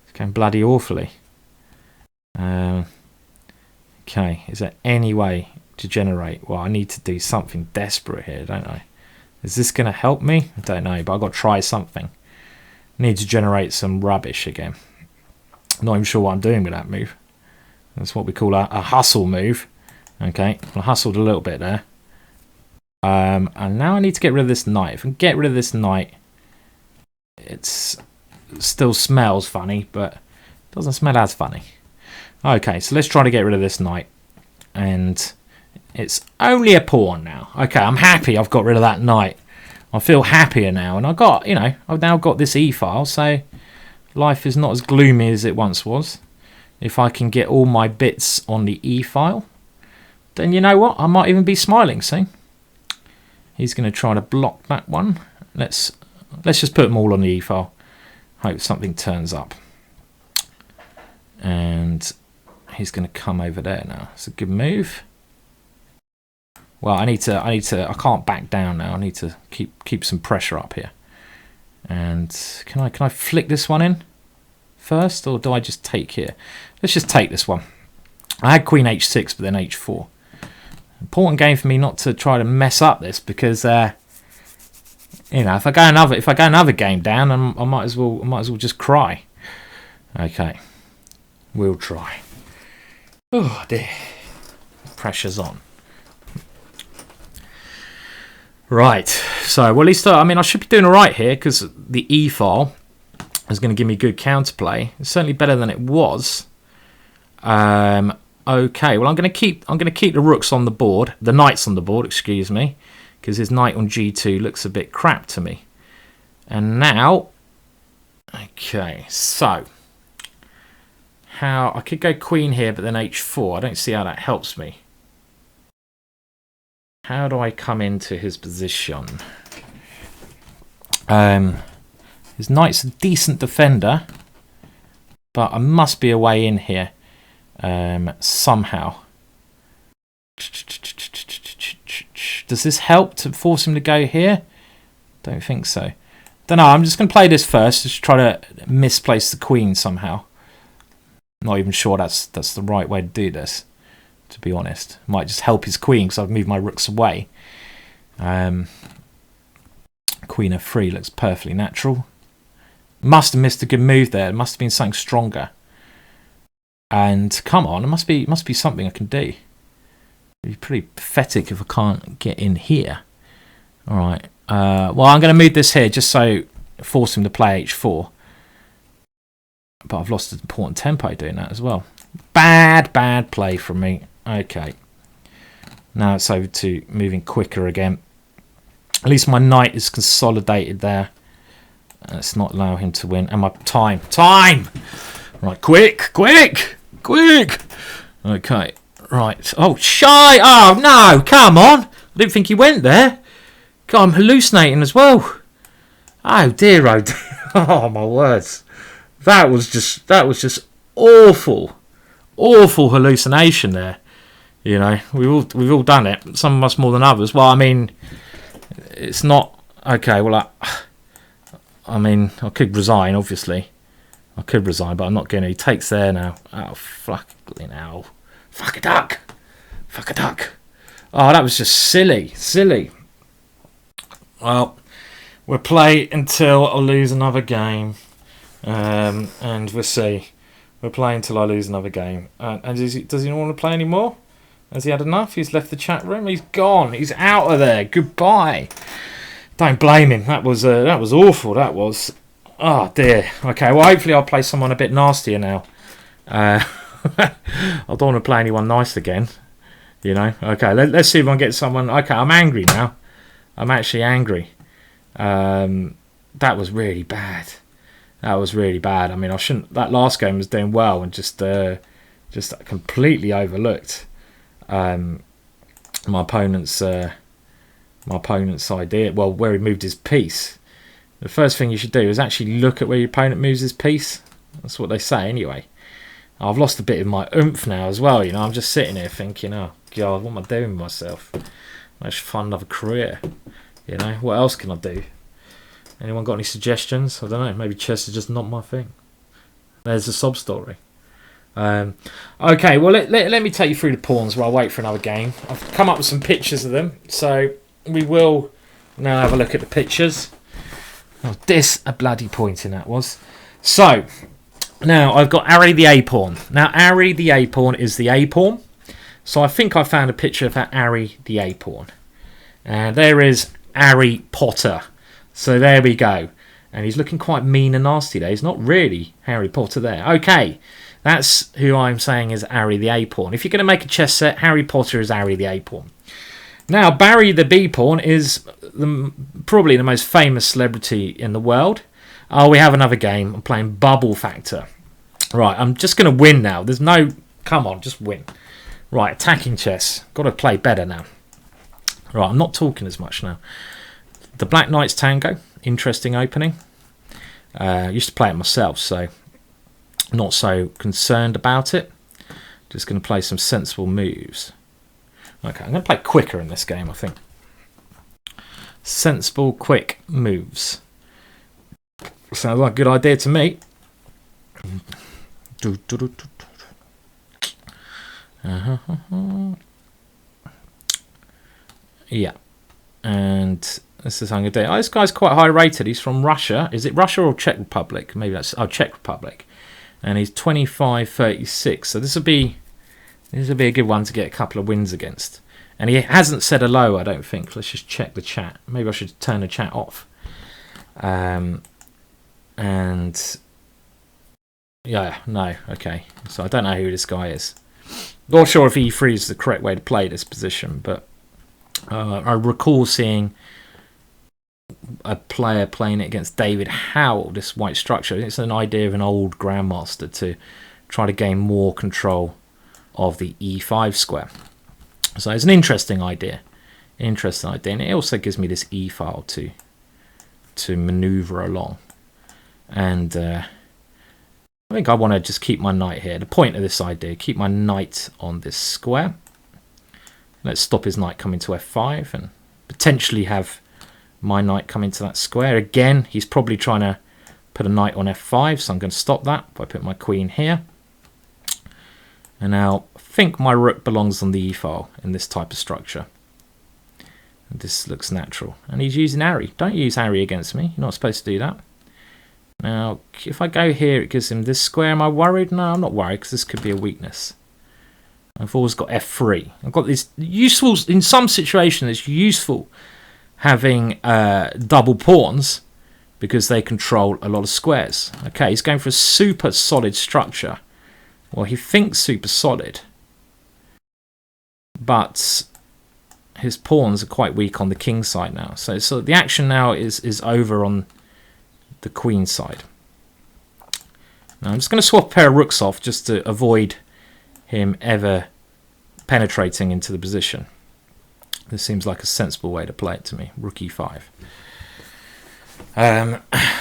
It's going bloody awfully. Okay, is there any way to generate? Well, I need to do something desperate here, don't I? Is this going to help me? I don't know, but I've got to try something. I need to generate some rubbish again. I'm not even sure what I'm doing with that move. That's what we call a hustle move. Okay, I hustled a little bit there. And now I need to get rid of this knight. If I can get rid of this knight, it still smells funny, but it doesn't smell as funny. Okay, so let's try to get rid of this knight. And it's only a pawn now. Okay, I'm happy I've got rid of that knight. I feel happier now. And I've now got this e-file, so life is not as gloomy as it once was. If I can get all my bits on the e-file, then you know what? I might even be smiling soon. He's going to try to block that one. Let's just put them all on the e-file. Hope something turns up. And he's going to come over there now. It's a good move. Well, I can't back down now. I need to keep some pressure up here. And can I flick this one in first, or do I just take here? Let's just take this one. I had queen h6, but then h4. Important game for me not to try to mess up this, because if I go another game down, I might as well just cry. Okay, we'll try. Oh dear, pressure's on. Right, so well, at least I should be doing all right here, because the e file is going to give me good counterplay. It's certainly better than it was. Okay, well I'm going to keep the rooks on the board, the knights on the board, excuse me, because his knight on g2 looks a bit crap to me. And now, okay, so how I could go queen here, but then h4. I don't see how that helps me. How do I come into his position? His knight's a decent defender, but I must be a way in here somehow. Does this help to force him to go here? Don't think so. Don't know. I'm just going to play this first. Just try to misplace the queen somehow. Not even sure that's the right way to do this, to be honest. Might just help his queen because I've moved my rooks away. Queen f3 looks perfectly natural. Must have missed a good move there. It must have been something stronger. And come on, it must be something I can do. It'd be pretty pathetic if I can't get in here. All right. Well, I'm going to move this here just so force him to play h4. But I've lost an important tempo doing that as well. Bad play from me. Okay. Now it's over to moving quicker again. At least my knight is consolidated there. Let's not allow him to win. And my time. Right, quick. Okay, right. Oh, shy. Oh, no, come on. I didn't think he went there. God, I'm hallucinating as well. Oh, dear, oh, dear. Oh, my words. That was just awful hallucination there. You know, we've all done it. Some of us more than others. Well, I mean, it's not okay. Well, I mean, I could resign. Obviously, I could resign, but I'm not going to. He takes there now. Oh, fucking hell! Fuck a duck! Oh, that was just silly. Well, we'll play until I lose another game. And we'll see. We're playing until I lose another game. And does he not want to play anymore? Has he had enough? He's left the chat room. He's gone. He's out of there. Goodbye. Don't blame him. That was awful. That was. Oh dear. Okay. Well, hopefully I'll play someone a bit nastier now. I don't want to play anyone nice again. You know. Okay. Let's see if I can get someone. Okay. I'm angry now. I'm actually angry. That was really bad. I mean, I shouldn't. That last game was doing well and just completely overlooked my opponent's idea. Well, where he moved his piece. The first thing you should do is actually look at where your opponent moves his piece. That's what they say anyway. I've lost a bit of my oomph now as well. You know, I'm just sitting here thinking, oh God, what am I doing with myself? I should find another career. You know, what else can I do? Anyone got any suggestions? I don't know. Maybe chess is just not my thing. There's a sob story. Okay, well, let me take you through the pawns while I wait for another game. I've come up with some pictures of them, so we will now have a look at the pictures. Oh, this a bloody pointing that was. So, now I've got Ari the A pawn. Now, Ari the A pawn is the A pawn. So I think I found a picture of that Ari the A pawn. And there is Harry Potter. So there we go. And he's looking quite mean and nasty there. He's not really Harry Potter there. Okay, that's who I'm saying is Harry the A pawn. If you're going to make a chess set, Harry Potter is Harry the A pawn. Now, Barry the B pawn is probably the most famous celebrity in the world. Oh, we have another game. I'm playing Bubble Factor. Right, I'm just going to win now. There's no... Come on, just win. Right, attacking chess. Got to play better now. Right, I'm not talking as much now. The Black Knight's Tango, interesting opening. I used to play it myself, so not so concerned about it. Just going to play some sensible moves. Okay, I'm going to play quicker in this game, I think. Sensible, quick moves. Sounds like a good idea to me. Yeah. And this is how I'm going to do it. Oh, this guy's quite high rated. He's from Russia. Is it Russia or Czech Republic? Maybe that's... Oh, Czech Republic. And he's 25-36. So this will be a good one to get a couple of wins against. And he hasn't said hello, I don't think. Let's just check the chat. Maybe I should turn the chat off. And yeah, no, okay. So I don't know who this guy is. Not sure if e3 is the correct way to play this position, but I recall seeing a player playing it against David Howell, this white structure. It's an idea of an old grandmaster to try to gain more control of the e5 square. So it's an interesting idea. And it also gives me this e file to maneuver along. And I think I want to just keep my knight here. The point of this idea, keep my knight on this square. Let's stop his knight coming to f5 and potentially have my knight come into that square. Again, he's probably trying to put a knight on f5, so I'm going to stop that by putting my queen here. And now I think my rook belongs on the e file in this type of structure. And this looks natural. And he's using Harry. Don't use Harry against me. You're not supposed to do that. Now, if I go here, it gives him this square. Am I worried? No, I'm not worried, because this could be a weakness. I've always got f3. I've got this useful, in some situations, it's useful having double pawns because they control a lot of squares. Okay, he's going for a super solid structure. Well, he thinks super solid, but his pawns are quite weak on the king side now. So the action now is over on the queen side. Now I'm just going to swap a pair of rooks off just to avoid him ever penetrating into the position. This seems like a sensible way to play it to me. Rook e5.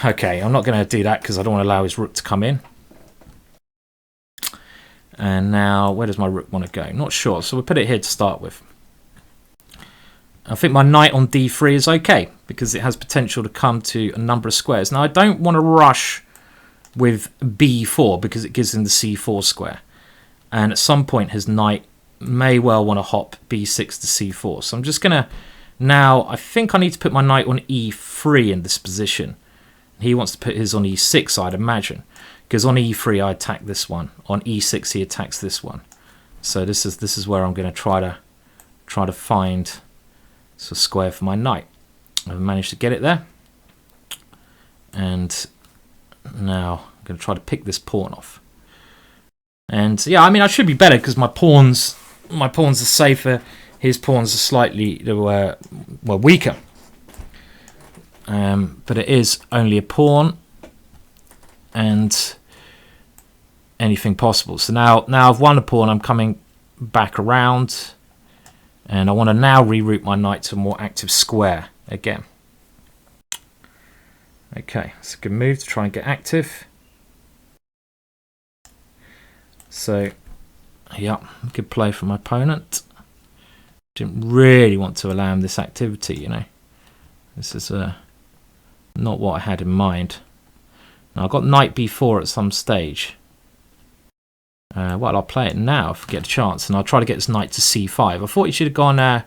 Okay, I'm not going to do that because I don't want to allow his rook to come in. And now, where does my rook want to go? Not sure, so we'll put it here to start with. I think my knight on d3 is okay because it has potential to come to a number of squares. Now, I don't want to rush with b4 because it gives him the c4 square. And at some point, his knight may well want to hop b6 to c4. So I'm just going to... Now, I think I need to put my knight on e3 in this position. He wants to put his on e6, I'd imagine. Because on e3, I attack this one. On e6, he attacks this one. So this is where I'm going to try to find a square for my knight. I've managed to get it there. And now I'm going to try to pick this pawn off. And yeah, I mean, I should be better because my pawns are safer. His pawns are slightly weaker. But it is only a pawn and anything possible. So now I've won a pawn, I'm coming back around and I want to now reroute my knight to a more active square again. Okay, it's a good move to try and get active. So, yeah, good play from my opponent. Didn't really want to allow him this activity, you know. This is not what I had in mind. Now, I've got knight b4 at some stage. Well, I'll play it now if I get a chance, and I'll try to get this knight to c5. I thought he should have gone... I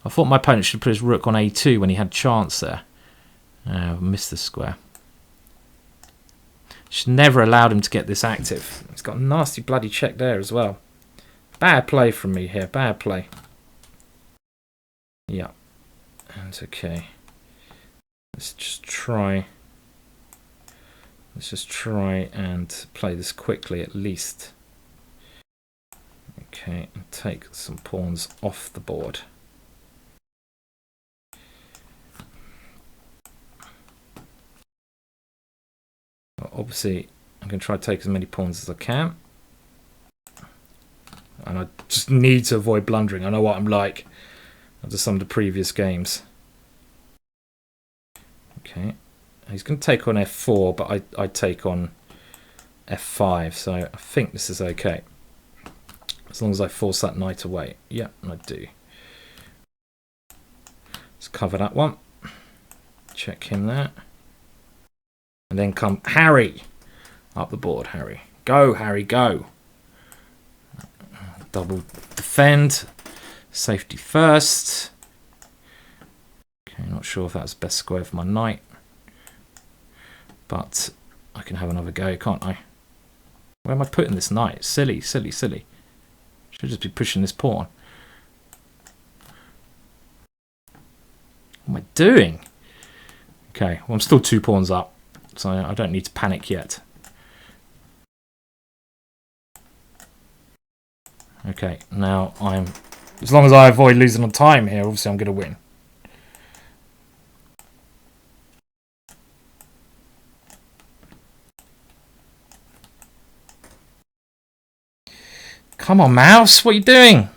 thought my opponent should have put his rook on a2 when he had a chance there. Missed the square. Should never allowed him to get this active. He's got a nasty bloody check there as well. Bad play from me here. Bad play. Yeah. And okay. Let's just try and play this quickly at least. Okay, and take some pawns off the board. Obviously, I'm going to try to take as many pawns as I can. And I just need to avoid blundering. I know what I'm like after some of the previous games. Okay. He's going to take on f4, but I take on f5. So I think this is okay. As long as I force that knight away. Yeah, I do. Let's cover that one. Check him there. And then come Harry up the board. Harry, go, Harry, go. Double defend. Safety first. Okay, not sure if that's the best square for my knight. But I can have another go, can't I? Where am I putting this knight? Silly, silly, silly. Should just be pushing this pawn. What am I doing? Okay, well, I'm still 2 pawns up. so I don't need to panic yet. Okay, now as long as I avoid losing on time here, obviously I'm going to win. Come on, mouse, what are you doing?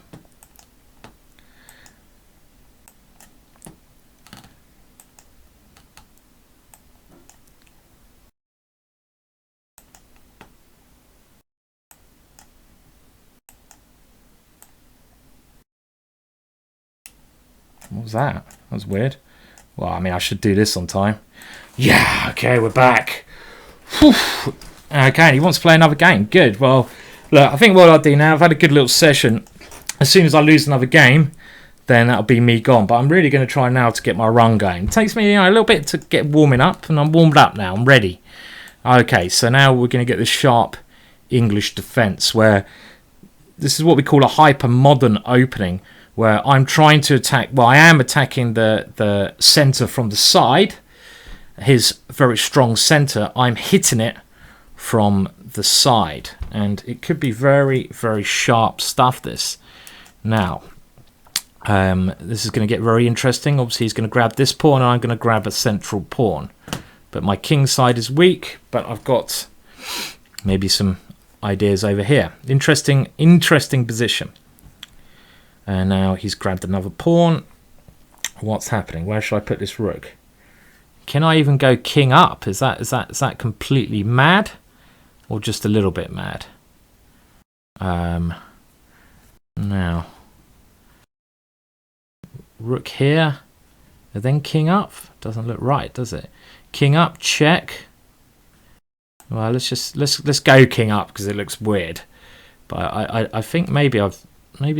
What was that? That was weird. Well, I mean, I should do this on time. Yeah, okay, we're back. Whew. Okay, he wants to play another game. Good. Well, look, I think what I'll do now, I've had a good little session. As soon as I lose another game, then that'll be me gone. But I'm really going to try now to get my run going. It takes me a little bit to get warming up, and I'm warmed up now. I'm ready. Okay, so now we're going to get this sharp English defence, where this is what we call a hyper-modern opening, where I'm trying to attack. Well, I am attacking the centre from the side, his very strong centre. I'm hitting it from the side, and it could be very, very sharp stuff, this. Now, this is going to get very interesting. Obviously, he's going to grab this pawn, and I'm going to grab a central pawn. But my king side is weak, but I've got maybe some ideas over here. Interesting position. And now he's grabbed another pawn. What's happening? Where should I put this rook? Can I even go king up? Is that completely mad, or just a little bit mad? Now rook here, and then king up. Doesn't look right, does it? King up, check. Well, let's go king up because it looks weird. But I think maybe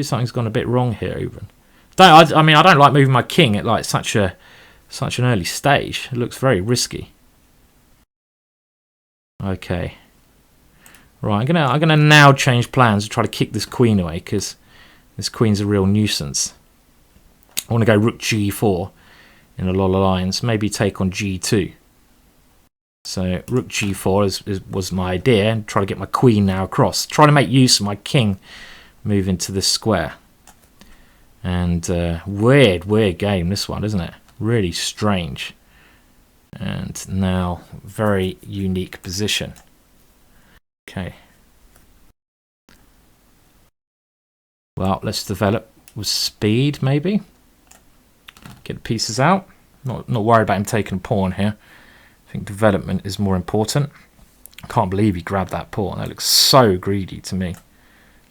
something's gone a bit wrong here. Even I mean, I don't like moving my king at like such an early stage. It looks very risky. Okay, right. I'm gonna now change plans to try to kick this queen away, because this queen's a real nuisance. I want to go rook g4 in a lot of lines. Maybe take on g2. So rook g4 was my idea, and try to get my queen now across. Try to make use of my king move into this square. And weird game, this one, isn't it? Really strange. And now, very unique position. Okay. Well, let's develop with speed, maybe. Get the pieces out. Not worried about him taking a pawn here. I think development is more important. I can't believe he grabbed that pawn. That looks so greedy to me.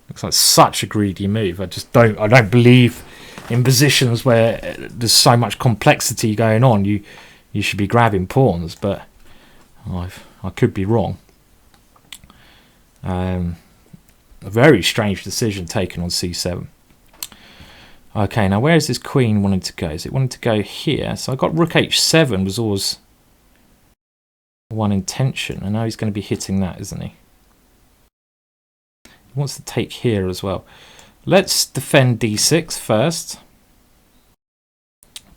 Looks like such a greedy move. I don't believe in positions where there's so much complexity going on. You should be grabbing pawns, but I could be wrong. A very strange decision taken on c7. Okay, now where is this queen wanting to go? Is it wanting to go here? So I got rook h7 was always one intention, and now he's going to be hitting that, isn't he? He wants to take here as well. Let's defend d6 first.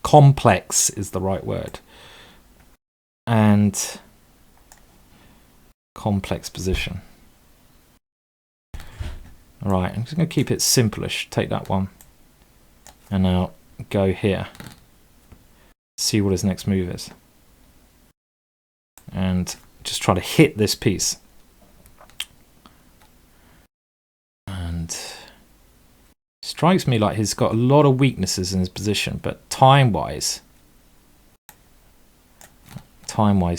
Complex is the right word. And complex position. Alright, I'm just going to keep it simplish. Take that one. And now go here. See what his next move is. And just try to hit this piece. And strikes me like he's got a lot of weaknesses in his position, but time-wise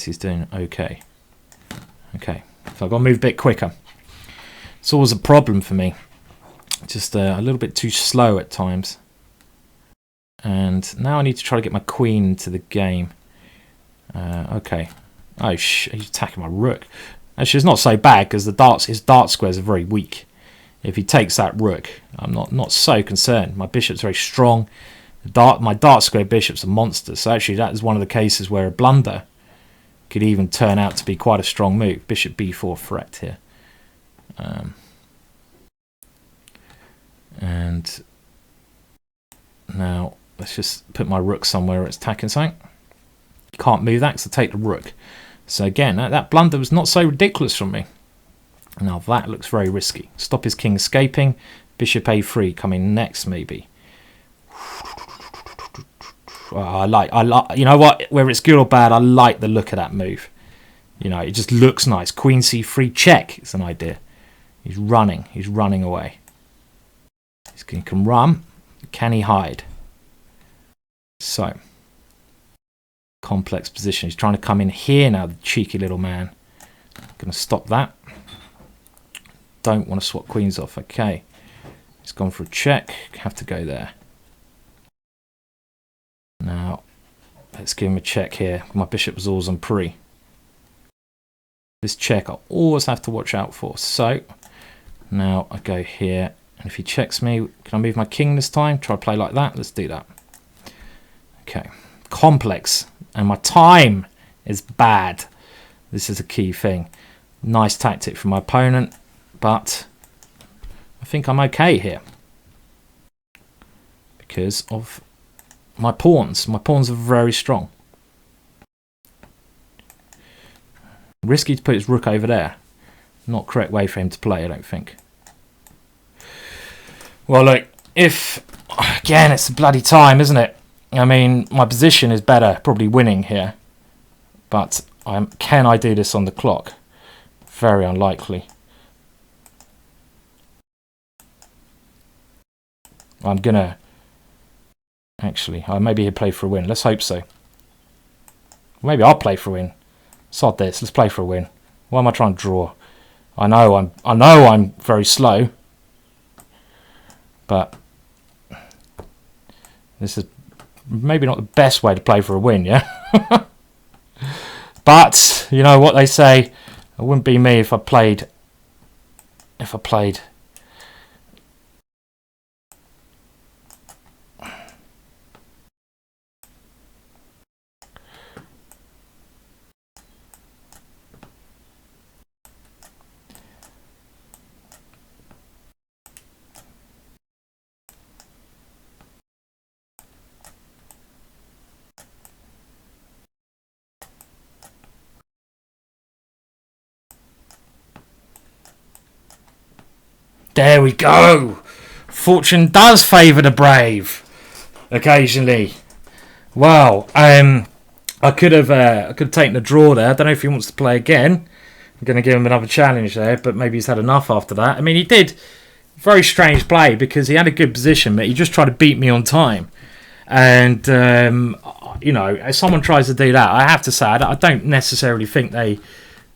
he's doing okay. Okay, so I've got to move a bit quicker. It's always a problem for me. Just a little bit too slow at times. And now I need to try to get my queen into the game. Okay. Oh, he's attacking my rook. Actually, it's not so bad because his dart squares are very weak. If he takes that rook, I'm not so concerned. My bishop's very strong. My dart square bishop's a monster. So actually, that is one of the cases where a blunder could even turn out to be quite a strong move. Bishop b4 threat here. And now let's just put my rook somewhere where it's attacking something. You can't move that because I take the rook. So again, that blunder was not so ridiculous from me. Now that looks very risky. Stop his king escaping. Bishop a3 coming next, maybe. I like. You know what? Whether it's good or bad, I like the look of that move. You know, it just looks nice. Queen c3 check is an idea. He's running. He's running away. He can run. Can he hide? So, complex position. He's trying to come in here now, the cheeky little man. I'm going to stop that. Don't want to swap queens off. Okay. He's gone for a check. Have to go there. Now, let's give him a check here. My bishop was always on pre. This check I always have to watch out for. So, now I go here. And if he checks me, can I move my king this time? Try to play like that. Let's do that. Okay. Complex. And my time is bad. This is a key thing. Nice tactic from my opponent. But I think I'm okay here. Because of my pawns. My pawns are very strong. Risky to put his rook over there. Not correct way for him to play, I don't think. Well, look, if... Again, it's a bloody time, isn't it? I mean, my position is better, probably winning here. But can I do this on the clock? Very unlikely. I'm going to... Actually, maybe he'll play for a win. Let's hope so. Maybe I'll play for a win. Sod this. Let's play for a win. Why am I trying to draw? I know I'm very slow. But this is maybe not the best way to play for a win, yeah? But you know what they say, it wouldn't be me if I played There we go. Fortune does favour the brave occasionally. Wow. I could have taken a draw there. I don't know if he wants to play again. I'm going to give him another challenge there, but maybe he's had enough after that. I mean, he did very strange play because he had a good position, but he just tried to beat me on time. And you know, if someone tries to do that, I have to say I don't necessarily think they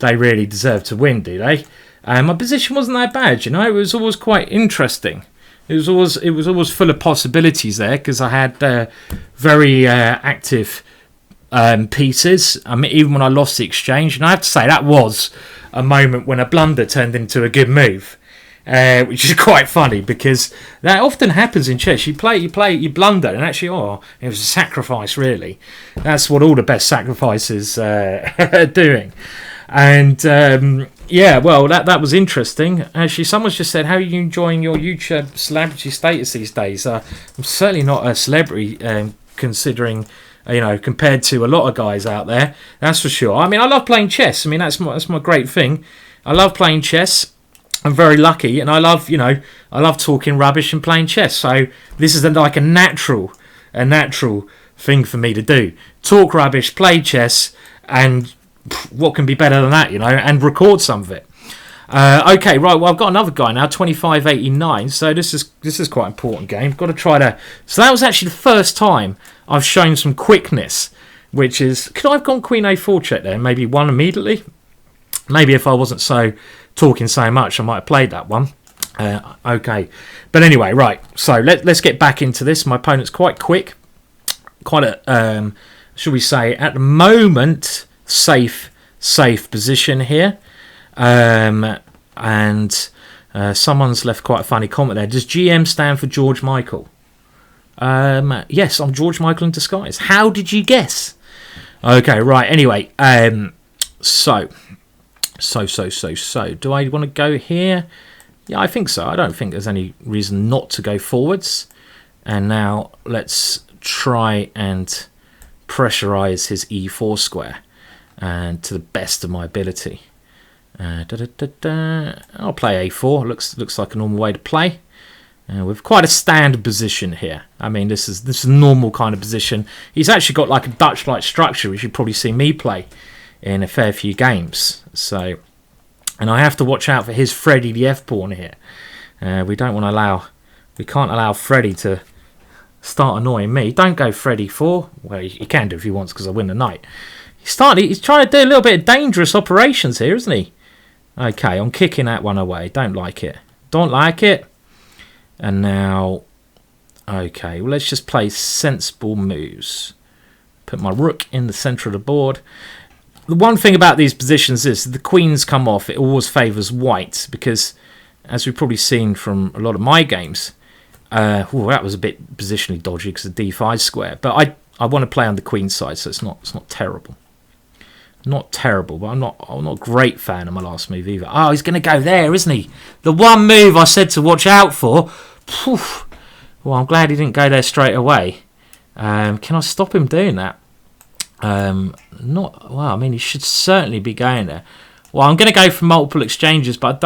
really deserve to win, do they? My position wasn't that bad, you know. It was always quite interesting. It was always full of possibilities there because I had very active pieces. I mean, even when I lost the exchange, and I have to say that was a moment when a blunder turned into a good move, which is quite funny because that often happens in chess. You blunder, and actually, it was a sacrifice. Really, that's what all the best sacrifices are doing. And yeah, well, that was interesting. Actually, someone's just said, how are you enjoying your YouTube celebrity status these days? I'm certainly not a celebrity, considering, you know, compared to a lot of guys out there. That's for sure. I mean, I love playing chess. I mean, that's my great thing. I love playing chess. I'm very lucky, and I love talking rubbish and playing chess. So this is like a natural thing for me to do. Talk rubbish, play chess, and what can be better than that, you know, and record some of it. Okay, right, well, I've got another guy now, 25-89, so this is quite an important game. Got to try to... So that was actually the first time I've shown some quickness, which is... Could I have gone Queen A4 check there, maybe won immediately? Maybe if I wasn't talking so much, I might have played that one. Okay, but anyway, right, so let's get back into this. My opponent's quite quick, quite a, should we say, at the moment... safe position here, and someone's left quite a funny comment there. Does GM stand for George Michael? Yes, I'm George Michael in disguise. How did you guess? Okay, right. Anyway, so do I want to go here? Yeah, I think so. I don't think there's any reason not to go forwards. And now let's try and pressurize his e4 square. and to the best of my ability. I'll play a4. Looks like a normal way to play. With quite a standard position here. I mean, this is a normal kind of position. He's actually got like a Dutch-like structure, which you've probably seen me play in a fair few games. So, and I have to watch out for his Freddy the F pawn here. We can't allow Freddy to start annoying me. Don't go Freddy 4. Well, he can do if he wants because I win the knight. He's trying to do a little bit of dangerous operations here, isn't he? Okay, I'm kicking that one away. Don't like it. Don't like it. And now, okay, well, let's just play sensible moves. Put my rook in the centre of the board. The one thing about these positions is the queens come off. It always favours white because, as we've probably seen from a lot of my games, that was a bit positionally dodgy because of d5 square. But I want to play on the queen side, so it's not terrible. Not terrible, but I'm not a great fan of my last move either. Oh, he's going to go there, isn't he? The one move I said to watch out for. Well, I'm glad he didn't go there straight away. Can I stop him doing that? Well, I mean, he should certainly be going there. Well, I'm going to go for multiple exchanges, but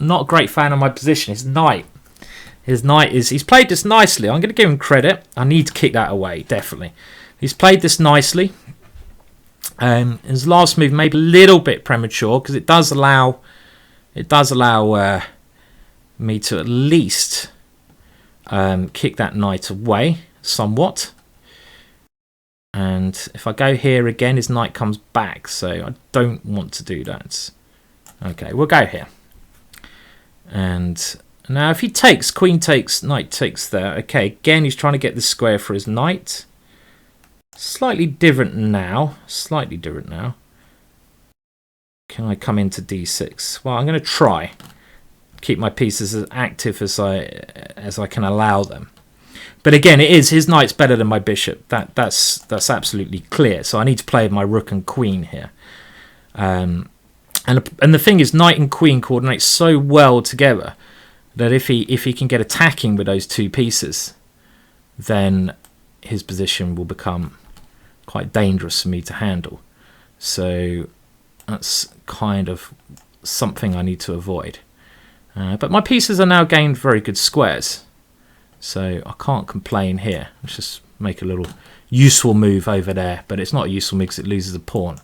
not a great fan of my position. His knight he's played this nicely. I'm going to give him credit. I need to kick that away, definitely. He's played this nicely. His last move maybe a little bit premature because it does allow me to at least kick that knight away somewhat. And if I go here again, his knight comes back, so I don't want to do that. Okay, we'll go here. And now if he takes, queen takes, knight takes there. Okay, again he's trying to get the square for his knight. Slightly different now. Can I come into d6? Well, I'm going to try. Keep my pieces as active as I can allow them. But again, his knight's better than my bishop. That's absolutely clear. So I need to play my rook and queen here. And the thing is, knight and queen coordinate so well together that if he can get attacking with those two pieces, then his position will become quite dangerous for me to handle. So that's kind of something I need to avoid. But my pieces are now gained very good squares, so I can't complain here. Let's just make a little useful move over there, but it's not a useful move because it loses a pawn.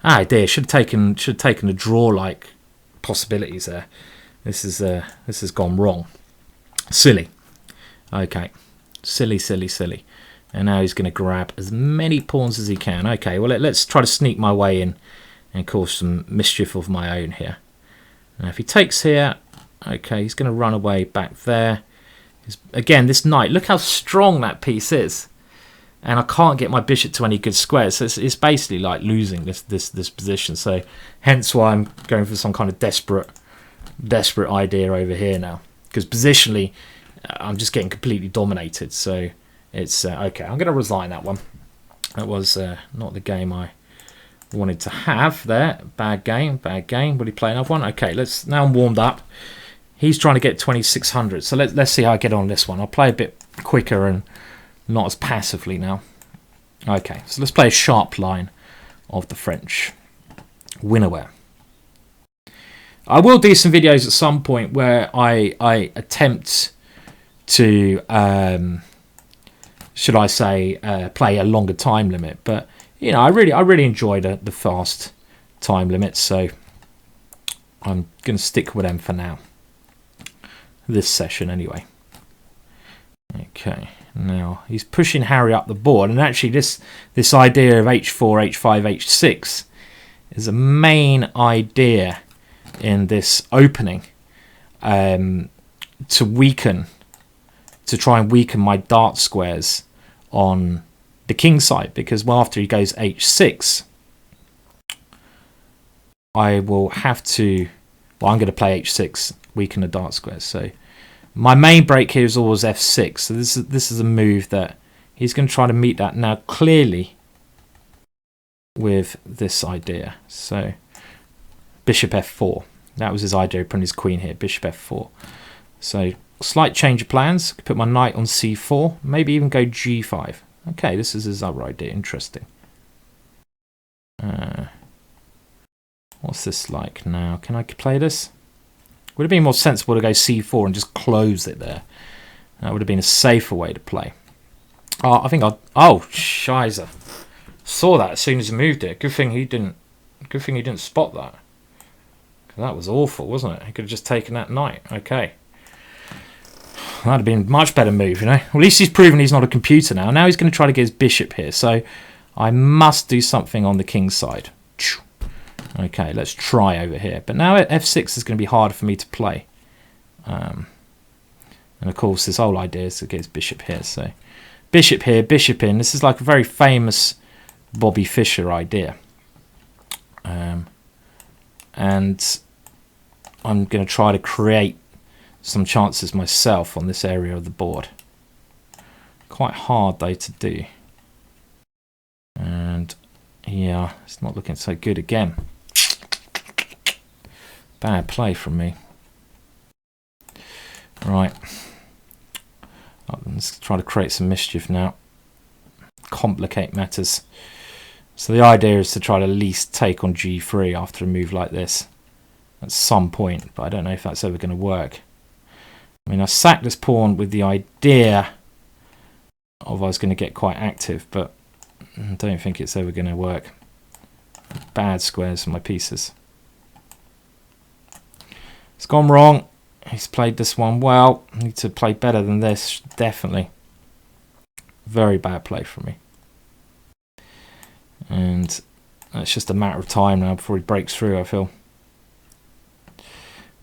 Ah dear, should have taken a draw-like possibilities there. This has gone wrong. Silly. Okay, silly. And now he's going to grab as many pawns as he can. Okay, well, let's try to sneak my way in and cause some mischief of my own here. Now, if he takes here, okay, he's going to run away back there. Again, this knight, look how strong that piece is. And I can't get my bishop to any good squares. So it's basically like losing this position. So hence why I'm going for some kind of desperate idea over here now. Because positionally, I'm just getting completely dominated. So it's okay. I'm going to resign that one. That was not the game I wanted to have there. Bad game. Will he play another one? Okay, now I'm warmed up. He's trying to get 2600. So let's see how I get on this one. I'll play a bit quicker and not as passively now. Okay, so let's play a sharp line of the French. Winnerware. I will do some videos at some point where I attempt to should I say, play a longer time limit. But you know, I really enjoy the fast time limits, so I'm going to stick with them for now. This session, anyway. Okay, now he's pushing Harry up the board, and actually, this idea of h4, h5, h6 is a main idea in this opening to try and weaken my dart squares on the king side, because after he goes h6, I will have to, I'm going to play h6, weaken the dart squares. So my main break here is always f6. So this is a move that he's going to try to meet that now clearly with this idea. So bishop f4. That was his idea, putting his queen here, bishop f4. So slight change of plans. Put my knight on c4, maybe even go g5. Okay, this is his other idea. Interesting. What's this like now? Can I play this? Would it be more sensible to go c4 and just close it there? That would have been a safer way to play. Oh, I think oh, shizer. Saw that as soon as he moved it. Good thing he didn't spot that. That was awful, wasn't it? He could have just taken that knight. Okay. That'd have been a much better move, you know. Well, at least he's proven he's not a computer now. Now he's going to try to get his bishop here. So I must do something on the king's side. Okay, let's try over here. But now f6 is going to be harder for me to play. And of course, this whole idea is to get his bishop here. So bishop here, bishop in. This is like a very famous Bobby Fischer idea. And I'm going to try to create some chances myself on this area of the board. Quite hard though to do. And yeah, it's not looking so good again. Bad play from me. Right. Let's try to create some mischief now. Complicate matters. So the idea is to try to at least take on g3 after a move like this at some point, but I don't know if that's ever going to work. I mean, I sacked this pawn with the idea of I was going to get quite active, but I don't think it's ever going to work. Bad squares for my pieces. It's gone wrong. He's played this one well. I need to play better than this, definitely. Very bad play for me. And it's just a matter of time now before he breaks through, I feel.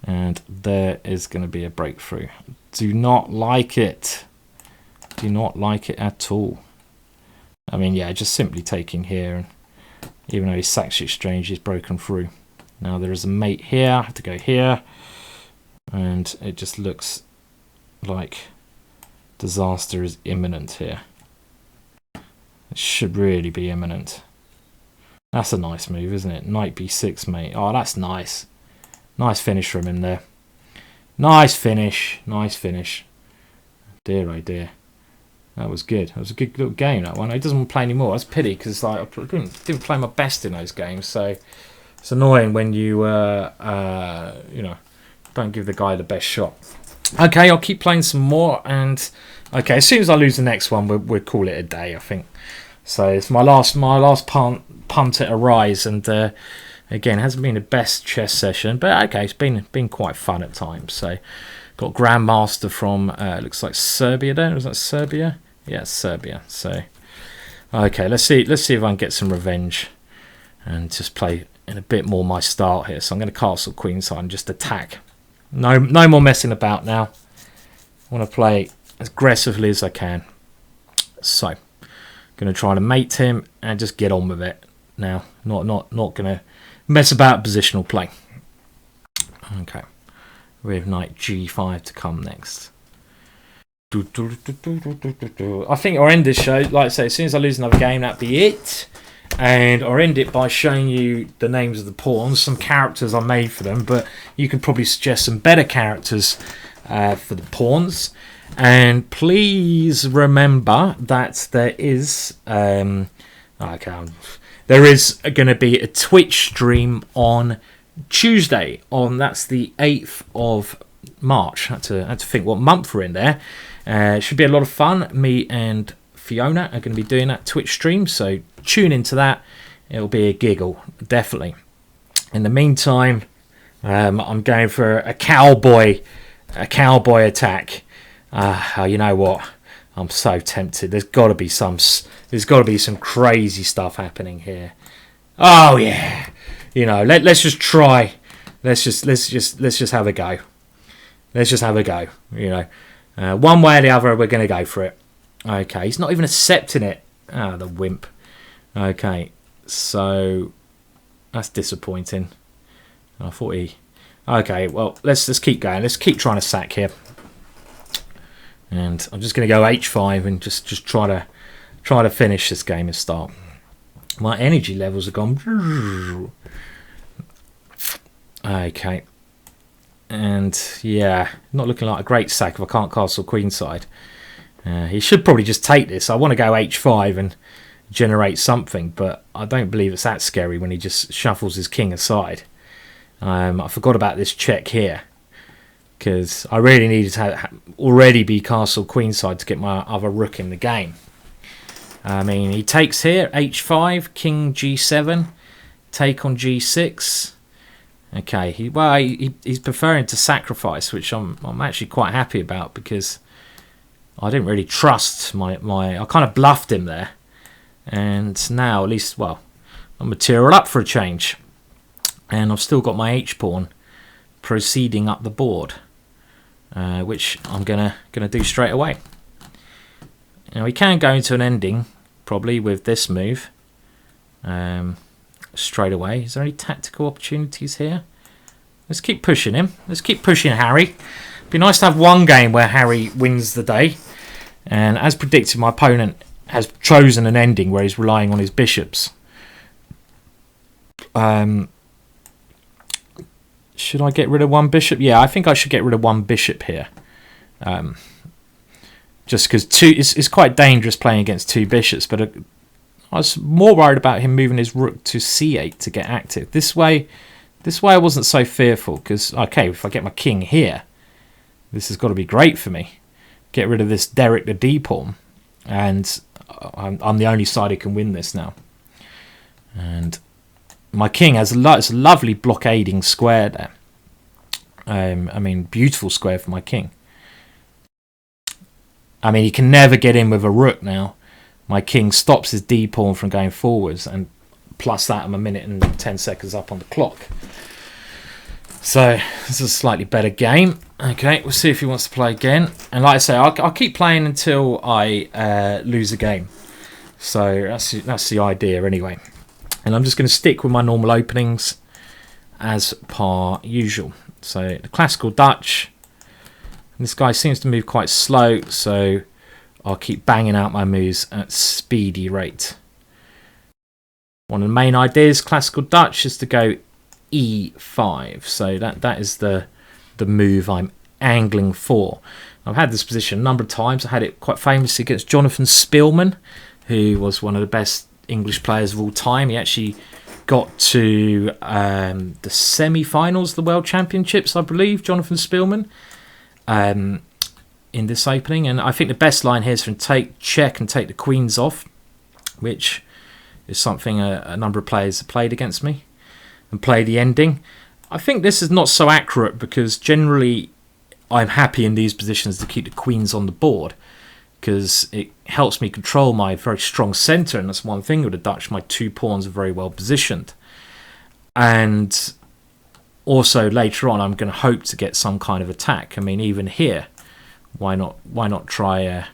And there is going to be a breakthrough. Do not like it. Do not like it at all. I mean, yeah, just simply taking here. And even though he sacks the exchange, he's broken through. Now there is a mate here. I have to go here. And it just looks like disaster is imminent here. It should really be imminent. That's a nice move, isn't it? Knight b6, mate. Oh, that's nice. Nice finish from him there. Nice finish. Nice finish. Dear, oh dear. That was good. That was a good little game, that one. He doesn't want to play anymore. That's a pity, because like, I didn't play my best in those games. So it's annoying when you, you know, don't give the guy the best shot. Okay, I'll keep playing some more. And, okay, as soon as I lose the next one, we'll call it a day, I think. So it's my last punt at a rise, and again, it hasn't been the best chess session, but okay, it's been quite fun at times. So got Grandmaster from looks like Serbia there. Was that Serbia? Yeah, Serbia. So okay, let's see if I can get some revenge and just play in a bit more my style here. So I'm going to castle queenside and just attack. No more messing about now. I want to play as aggressively as I can. So going to try to mate him and just get on with it now. Not going to mess about positional play. Okay, we have knight g5 to come next. I think I'll end this show, like I say, as soon as I lose another game, that'd be it. And I'll end it by showing you the names of the pawns, some characters I made for them, but you can probably suggest some better characters for the pawns. And please remember that there is there is going to be a Twitch stream on Tuesday. That's the 8th of March. I had to think what month we're in there. It should be a lot of fun. Me and Fiona are going to be doing that Twitch stream, so tune into that. It'll be a giggle, definitely. In the meantime, I'm going for a cowboy attack. You know what? I'm so tempted. There's got to be some crazy stuff happening here. Oh yeah, you know. Let's just try. Let's just have a go. Let's just have a go. You know, one way or the other, we're going to go for it. Okay, he's not even accepting it. Ah, the wimp. Okay, so that's disappointing. I thought he. Okay, well let's keep going. Let's keep trying to sack here. And I'm just going to go h5 and just try to finish this game and start. My energy levels have gone. Okay. And yeah, not looking like a great sack if I can't castle queenside. He should probably just take this. I want to go h5 and generate something, but I don't believe it's that scary when he just shuffles his king aside. I forgot about this check here, because I really needed to already be castle queenside to get my other rook in the game. I mean, he takes here, h5, king g7, take on g6. Okay, he's preferring to sacrifice, which I'm actually quite happy about, because I didn't really trust my I kind of bluffed him there. And now, at least, well, I'm material up for a change. And I've still got my h-pawn proceeding up the board, which I'm gonna do straight away. Now, we can go into an ending, probably, with this move. Straight away. Is there any tactical opportunities here? Let's keep pushing him. Let's keep pushing Harry. It'd be nice to have one game where Harry wins the day. And as predicted, my opponent has chosen an ending where he's relying on his bishops. Should I get rid of one bishop? Yeah, I think I should get rid of one bishop here. Just because it's quite dangerous playing against two bishops, but I was more worried about him moving his rook to c8 to get active. This way I wasn't so fearful, because, okay, if I get my king here, this has got to be great for me. Get rid of this Derek the d-pawn, and I'm the only side who can win this now. And my king has a lovely blockading square there. I mean, beautiful square for my king. I mean, he can never get in with a rook now. My king stops his d-pawn from going forwards, and plus that I'm a minute and 10 seconds up on the clock. So this is a slightly better game. Okay, we'll see if he wants to play again. And like I say, I'll keep playing until I lose a game. So that's the idea anyway. And I'm just going to stick with my normal openings as per usual. So the classical Dutch. This guy seems to move quite slow, so I'll keep banging out my moves at speedy rate. One of the main ideas, classical Dutch, is to go e5. So that is the move I'm angling for. I've had this position a number of times. I had it quite famously against Jonathan Spielman, who was one of the best English players of all time. He actually got to the semi-finals of the World Championships, I believe, Jonathan Spielman. In this opening, and I think the best line here is from take, check, and take the queens off, which is something a number of players have played against me, and play the ending. I think this is not so accurate, because generally I'm happy in these positions to keep the queens on the board, because it helps me control my very strong centre, and that's one thing with the Dutch. My two pawns are very well positioned, and also later on I'm going to hope to get some kind of attack. I mean, even here, why not try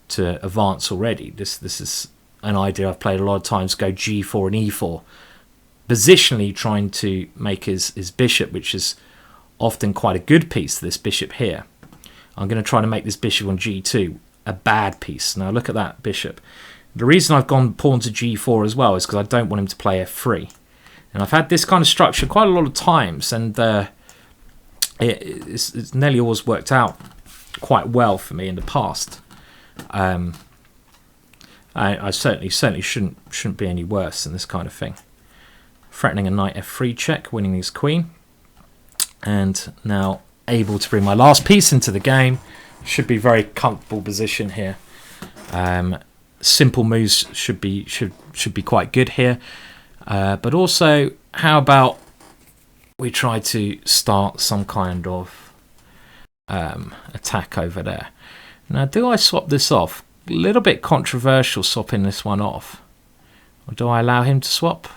to advance already? This is an idea I've played a lot of times. Go g4 and e4, positionally trying to make his bishop, which is often quite a good piece, this bishop here. I'm going to try to make this bishop on g2 a bad piece. Now look at that bishop. The reason I've gone pawn to g4 as well is because I don't want him to play f3. And I've had this kind of structure quite a lot of times, and it's nearly always worked out quite well for me in the past. I certainly shouldn't be any worse than this kind of thing. Threatening a knight f3 check, winning his queen, and now able to bring my last piece into the game. Should be very comfortable position here. Simple moves should be quite good here. But also, how about we try to start some kind of attack over there. Now, do I swap this off? A little bit controversial swapping this one off. Or do I allow him to swap?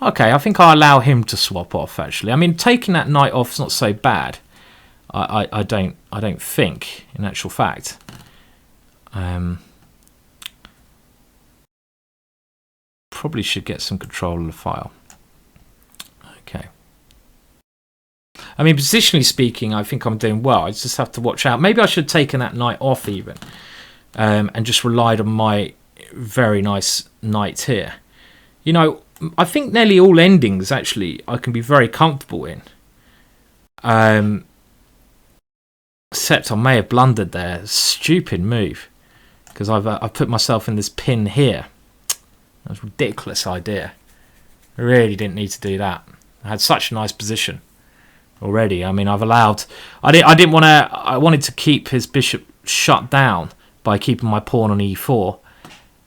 Okay, I think I'll allow him to swap off, actually. I mean, taking that knight off is not so bad. I don't think, in actual fact. Probably should get some control of the file. Okay. I mean, positionally speaking, I think I'm doing well. I just have to watch out. Maybe I should have taken that knight off even, and just relied on my very nice knight here. You know, I think nearly all endings, actually, I can be very comfortable in. Except I may have blundered there. Stupid move. Because I've put myself in this pin here. That was a ridiculous idea. I really didn't need to do that. I had such a nice position. already. I mean, I've allowed. I didn't want to. I wanted to keep his bishop shut down by keeping my pawn on e4,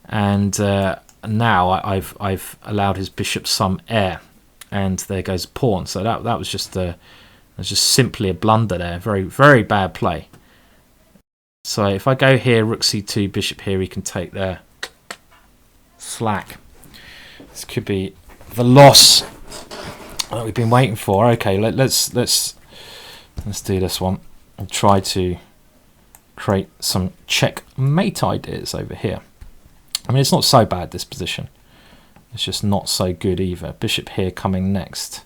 and now I've allowed his bishop some air, and there goes a pawn. So that was just simply a blunder there. Very, very bad play. So if I go here, rook c2, bishop here, he can take there. Slack. This could be the loss that we've been waiting for. Okay, let's do this one and try to create some checkmate ideas over here. I mean, it's not so bad, this position. It's just not so good either. Bishop here coming next.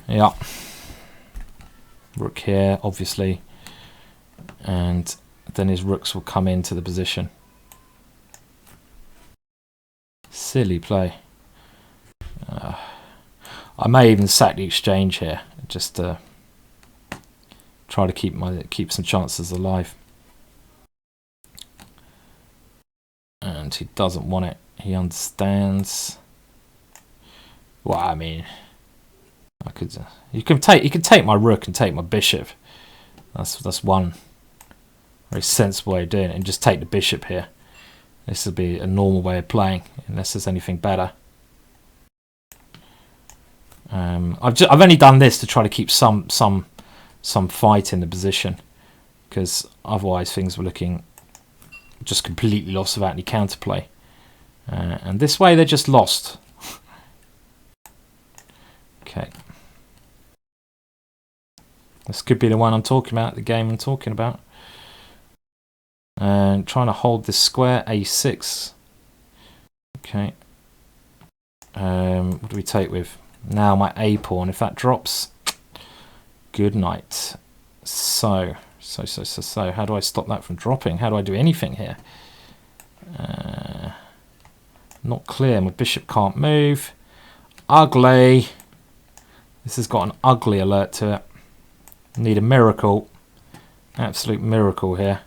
Yeah. Rook here, obviously. And then his rooks will come into the position. Silly play. I may even sack the exchange here, just to try to keep some chances alive. And he doesn't want it. He understands. Well, I mean, he can take my rook and take my bishop. That's one very sensible way of doing it, and just take the bishop here. This would be a normal way of playing, unless there's anything better. I've only done this to try to keep some fight in the position, because otherwise things were looking just completely lost without any counterplay. And this way they're just lost. Okay. This could be the one I'm talking about, the game I'm talking about. And trying to hold this square, a6. Okay. What do we take with? Now my a pawn. If that drops, good night. So, how do I stop that from dropping? How do I do anything here? Not clear. My bishop can't move. Ugly. This has got an ugly alert to it. Need a miracle. Absolute miracle here.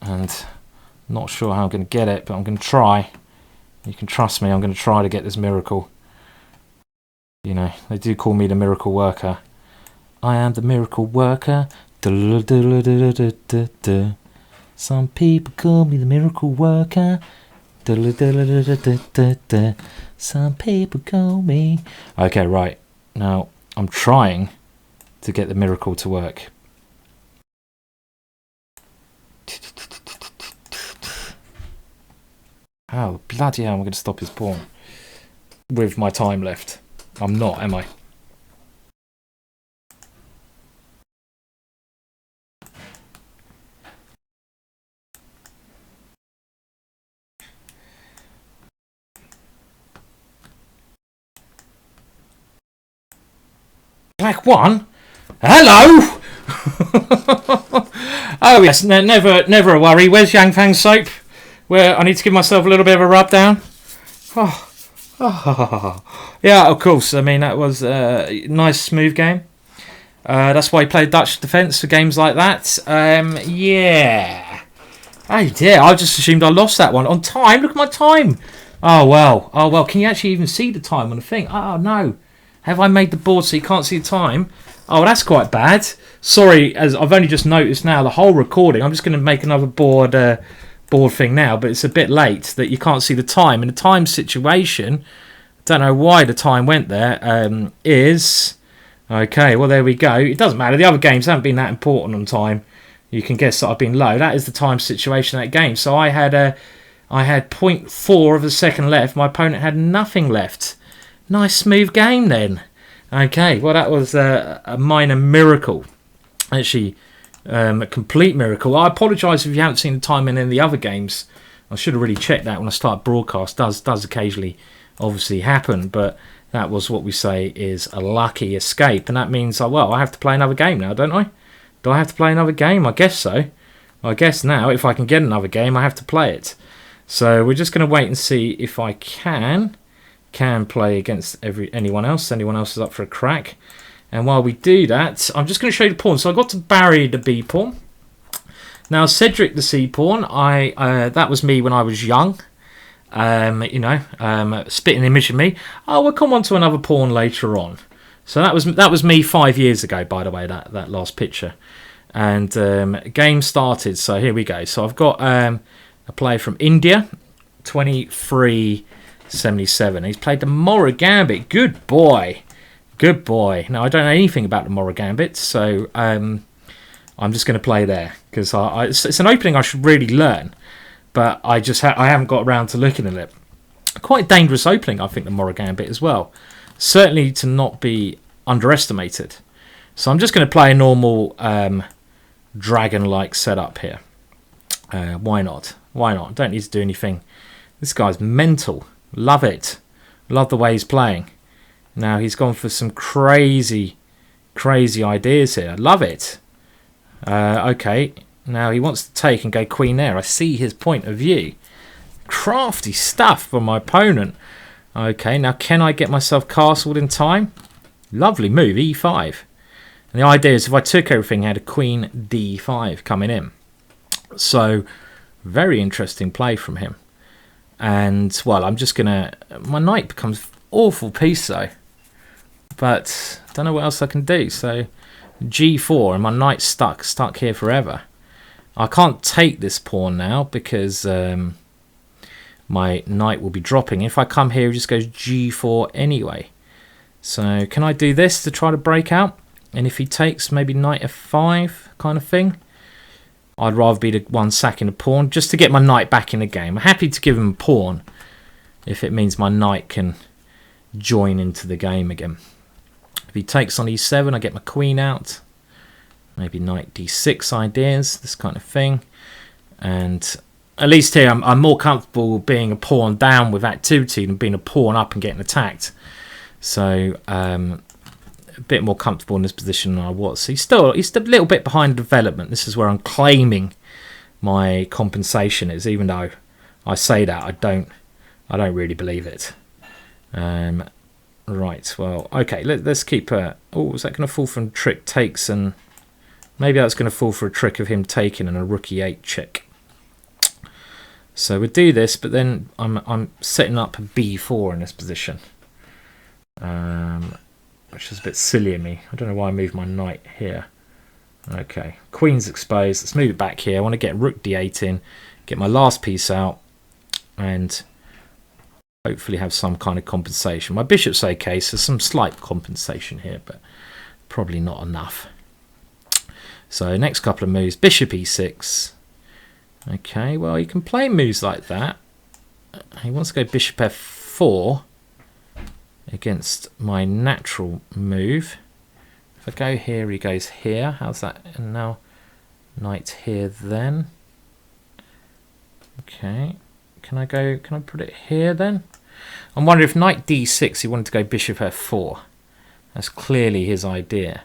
And not sure how I'm going to get it, but I'm going to try. You can trust me, I'm going to try to get this miracle. You know, they do call me the miracle worker. I am the miracle worker. Some people call me the miracle worker. Some people call me. Okay, right. Now, I'm trying to get the miracle to work. Oh, bloody hell, I'm going to stop his pawn with my time left. I'm not, am I? Black one? Hello! Oh yes, never a worry. Where's Yang Fang soap? Where I need to give myself a little bit of a rub down. Yeah, of course. I mean, that was a nice, smooth game. That's why I play Dutch defence for games like that. Yeah. Oh dear, I just assumed I lost that one. On time, look at my time. Oh well. Can you actually even see the time on the thing? Oh no. Have I made the board so you can't see the time? Oh, that's quite bad. Sorry, as I've only just noticed now, the whole recording. I'm just going to make another board thing now, but it's a bit late that you can't see the time. In the time situation, don't know why the time went there, is... Okay, well, there we go. It doesn't matter. The other games haven't been that important on time. You can guess that I've been low. That is the time situation of that game. So I had 0.4 of a second left. My opponent had nothing left. Nice, smooth game then. Okay, well, that was a minor miracle. Actually, a complete miracle. I apologise if you haven't seen the time in the other games. I should have really checked that when I start broadcast. Does occasionally obviously happen, but that was what we say is a lucky escape. And that means, well, I have to play another game now, don't I? Do I have to play another game? I guess so. I guess now, if I can get another game, I have to play it. So we're just going to wait and see if I can play against anyone else. Anyone else is up for a crack. And while we do that, I'm just going to show you the pawn. So I got to Barry the B pawn. Now Cedric the C pawn, that was me when I was young. spitting image of me. Oh, we'll come on to another pawn later on. So that was me 5 years ago, by the way, that last picture. And game started, so here we go. So I've got a player from India, 2377. He's played the Mora Gambit. Good boy. Good boy. Now, I don't know anything about the Mora Gambit, so I'm just going to play there, because it's an opening I should really learn, but I haven't got around to looking at it. Quite a dangerous opening, I think, the Mora Gambit as well. Certainly to not be underestimated. So I'm just going to play a normal dragon-like setup here. Why not? Why not? Don't need to do anything. This guy's mental. Love it. Love the way he's playing. Now he's gone for some crazy ideas here. Love it. Okay. Now he wants to take and go queen there. I see his point of view. Crafty stuff from my opponent. Okay, now can I get myself castled in time? Lovely move, e5. And the idea is if I took everything, I had a queen d5 coming in. So, very interesting play from him. And, well, I'm just going to... My knight becomes awful piece, though. But, I don't know what else I can do. So, g4, and my knight's stuck here forever. I can't take this pawn now, because my knight will be dropping. If I come here, it just goes g4 anyway. So, can I do this to try to break out? And if he takes maybe knight f5 kind of thing, I'd rather be the one sacking a pawn just to get my knight back in the game. I'm happy to give him a pawn if it means my knight can join into the game again. If he takes on e7, I get my queen out. Maybe knight d6 ideas, this kind of thing. And at least here I'm more comfortable being a pawn down with activity than being a pawn up and getting attacked. So a bit more comfortable in this position than I was. He's still a little bit behind development. This is where I'm claiming my compensation is, even though I say that I don't really believe it. Right, well, okay, let's keep oh, is that going to fall from trick takes, and maybe that's going to fall for a trick of him taking and a rook e8 check. So we'll do this, but then I'm setting up b4 in this position. Which is a bit silly of me. I don't know why I moved my knight here. Okay, queen's exposed. Let's move it back here. I want to get rook d8 in, get my last piece out, and hopefully have some kind of compensation. My bishop's okay, so some slight compensation here, but probably not enough. So next couple of moves, bishop e6. Okay, well, you can play moves like that. He wants to go bishop f4 against my natural move. If I go here, he goes here. How's that? And now knight here then. Okay. Can I put it here then? I'm wondering if knight d6, he wanted to go bishop f4. That's clearly his idea.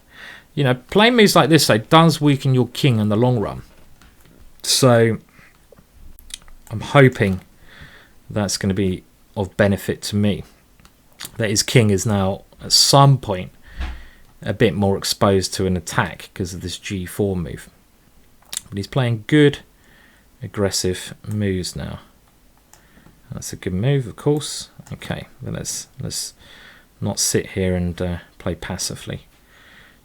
You know, playing moves like this, though, does weaken your king in the long run. So I'm hoping that's going to be of benefit to me. That his king is now at some point a bit more exposed to an attack because of this g4 move. But he's playing good aggressive moves now. That's a good move, of course. Okay, well, let's not sit here and play passively.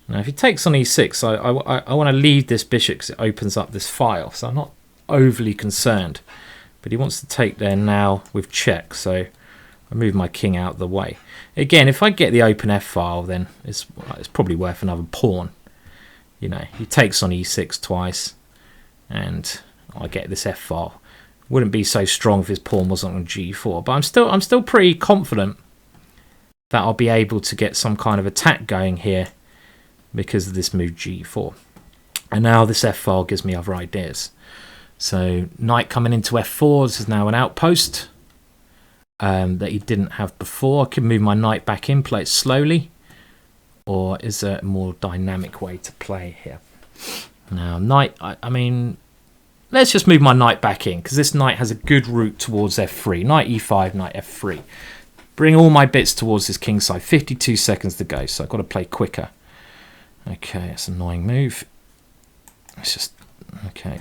Now if he takes on e6, I want to leave this bishop because it opens up this file, so I'm not overly concerned. But he wants to take there now with check, so I move my king out of the way. Again, if I get the open f file, then it's probably worth another pawn. You know, he takes on e6 twice, and I get this f file. Wouldn't be so strong if his pawn wasn't on g4, but I'm still pretty confident that I'll be able to get some kind of attack going here because of this move g4. And now this f file gives me other ideas. So knight coming into f4. This is now an outpost that he didn't have before. I could move my knight back in, play it slowly, or is there a more dynamic way to play here? Now knight, I mean, let's just move my knight back in because this knight has a good route towards f3. Knight e5, knight f3. Bring all my bits towards this king side. 52 seconds to go, so I've got to play quicker. Okay, that's an annoying move. Let's just, okay,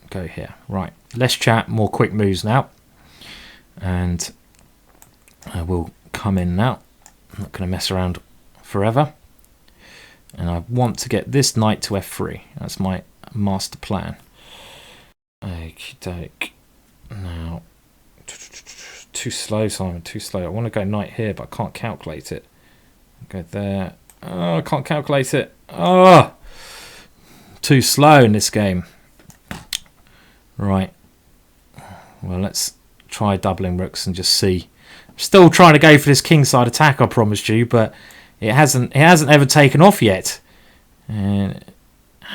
go here. Right, less chat, more quick moves now. And I will come in now. I'm not going to mess around forever. And I want to get this knight to f3. That's my master plan. Okie doke. Now, too slow, Simon, too slow. I want to go knight here, but I can't calculate it. Go there. Oh, I can't calculate it. Oh, too slow in this game. Right. Well, let's try doubling rooks and just see. I'm still trying to go for this kingside attack I promised you, but it hasn't ever taken off yet. And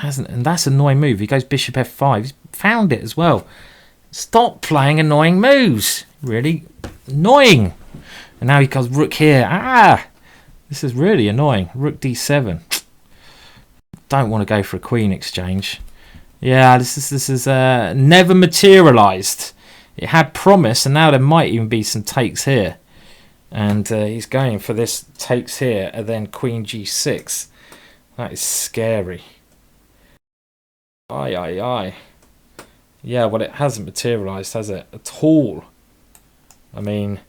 that's an annoying move. He goes bishop f5. He's found it as well. Stop playing annoying moves. Really annoying. And now he goes rook here. Ah, this is really annoying. Rook d7. Don't want to go for a queen exchange. Yeah, this is never materialised. It had promise, and now there might even be some takes here. And he's going for this takes here, and then queen g6. That is scary. Aye, aye, aye. Yeah, well, it hasn't materialised, has it? At all. I mean,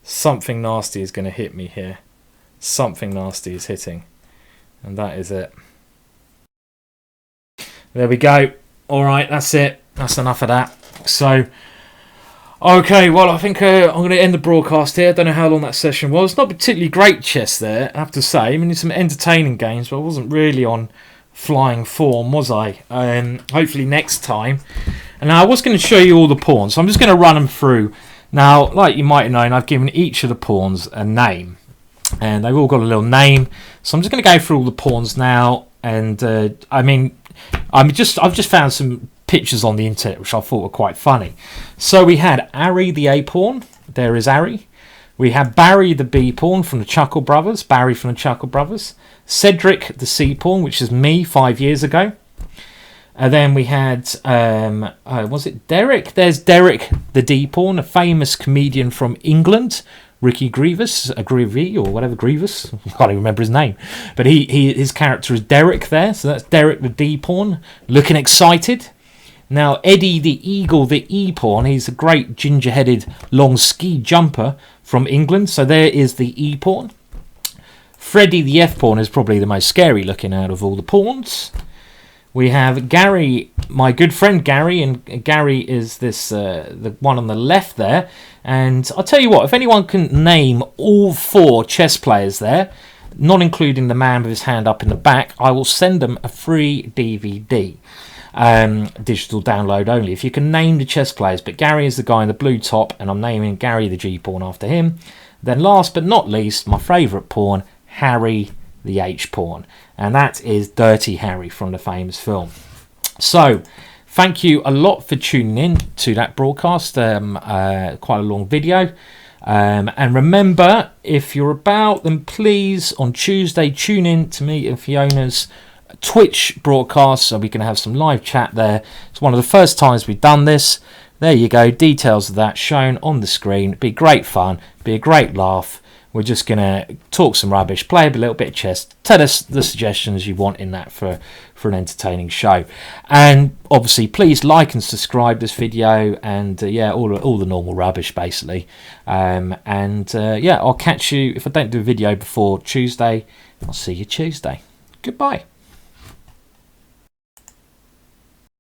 something nasty is going to hit me here. Something nasty is hitting. And that is it. There we go. All right, that's it. That's enough of that. So, okay, well, I think I'm going to end the broadcast here. I don't know how long that session was. Not particularly great chess there, I have to say. I mean, some entertaining games, but I wasn't really on flying form, was I? Hopefully next time. And now I was going to show you all the pawns, so I'm just going to run them through. Now, like you might have known, I've given each of the pawns a name. And they've all got a little name. So I'm just going to go through all the pawns now. And, I mean, I've just found some pictures on the internet which I thought were quite funny. So we had Ari the A pawn. There is Ari. We had Barry the B pawn from the Chuckle Brothers. Barry from the Chuckle Brothers. Cedric the C pawn, which is me 5 years ago. And then we had was it Derek? There's Derek the D pawn, a famous comedian from England. Ricky Grievous, Grievy or whatever, Grievous. I can't even remember his name. But his character is Derek there. So that's Derek the D pawn, looking excited. Now Eddie the Eagle, the E pawn. He's a great ginger-headed long ski jumper from England. So there is the E pawn. Freddie the F pawn is probably the most scary looking out of all the pawns. We have Gary, my good friend Gary, and Gary is this the one on the left there. And I'll tell you what, if anyone can name all 4 chess players there, not including the man with his hand up in the back, I will send them a free DVD. Digital download only. If you can name the chess players, but Gary is the guy in the blue top, and I'm naming Gary the G pawn after him. Then last but not least, my favourite pawn, Harry the H pawn, and that is Dirty Harry from the famous film. So thank you a lot for tuning in to that broadcast. Quite a long video, and remember, if you're about, then please on Tuesday tune in to me and Fiona's Twitch broadcast so we can have some live chat there. It's one of the first times we've done this. There you go, details of that shown on the screen. It'd be great fun, be a great laugh. We're just going to talk some rubbish, play a little bit of chess, tell us the suggestions you want in that for an entertaining show. And obviously, please like and subscribe this video, and yeah, all the normal rubbish, basically. Yeah, I'll catch you, if I don't do a video before Tuesday, I'll see you Tuesday. Goodbye.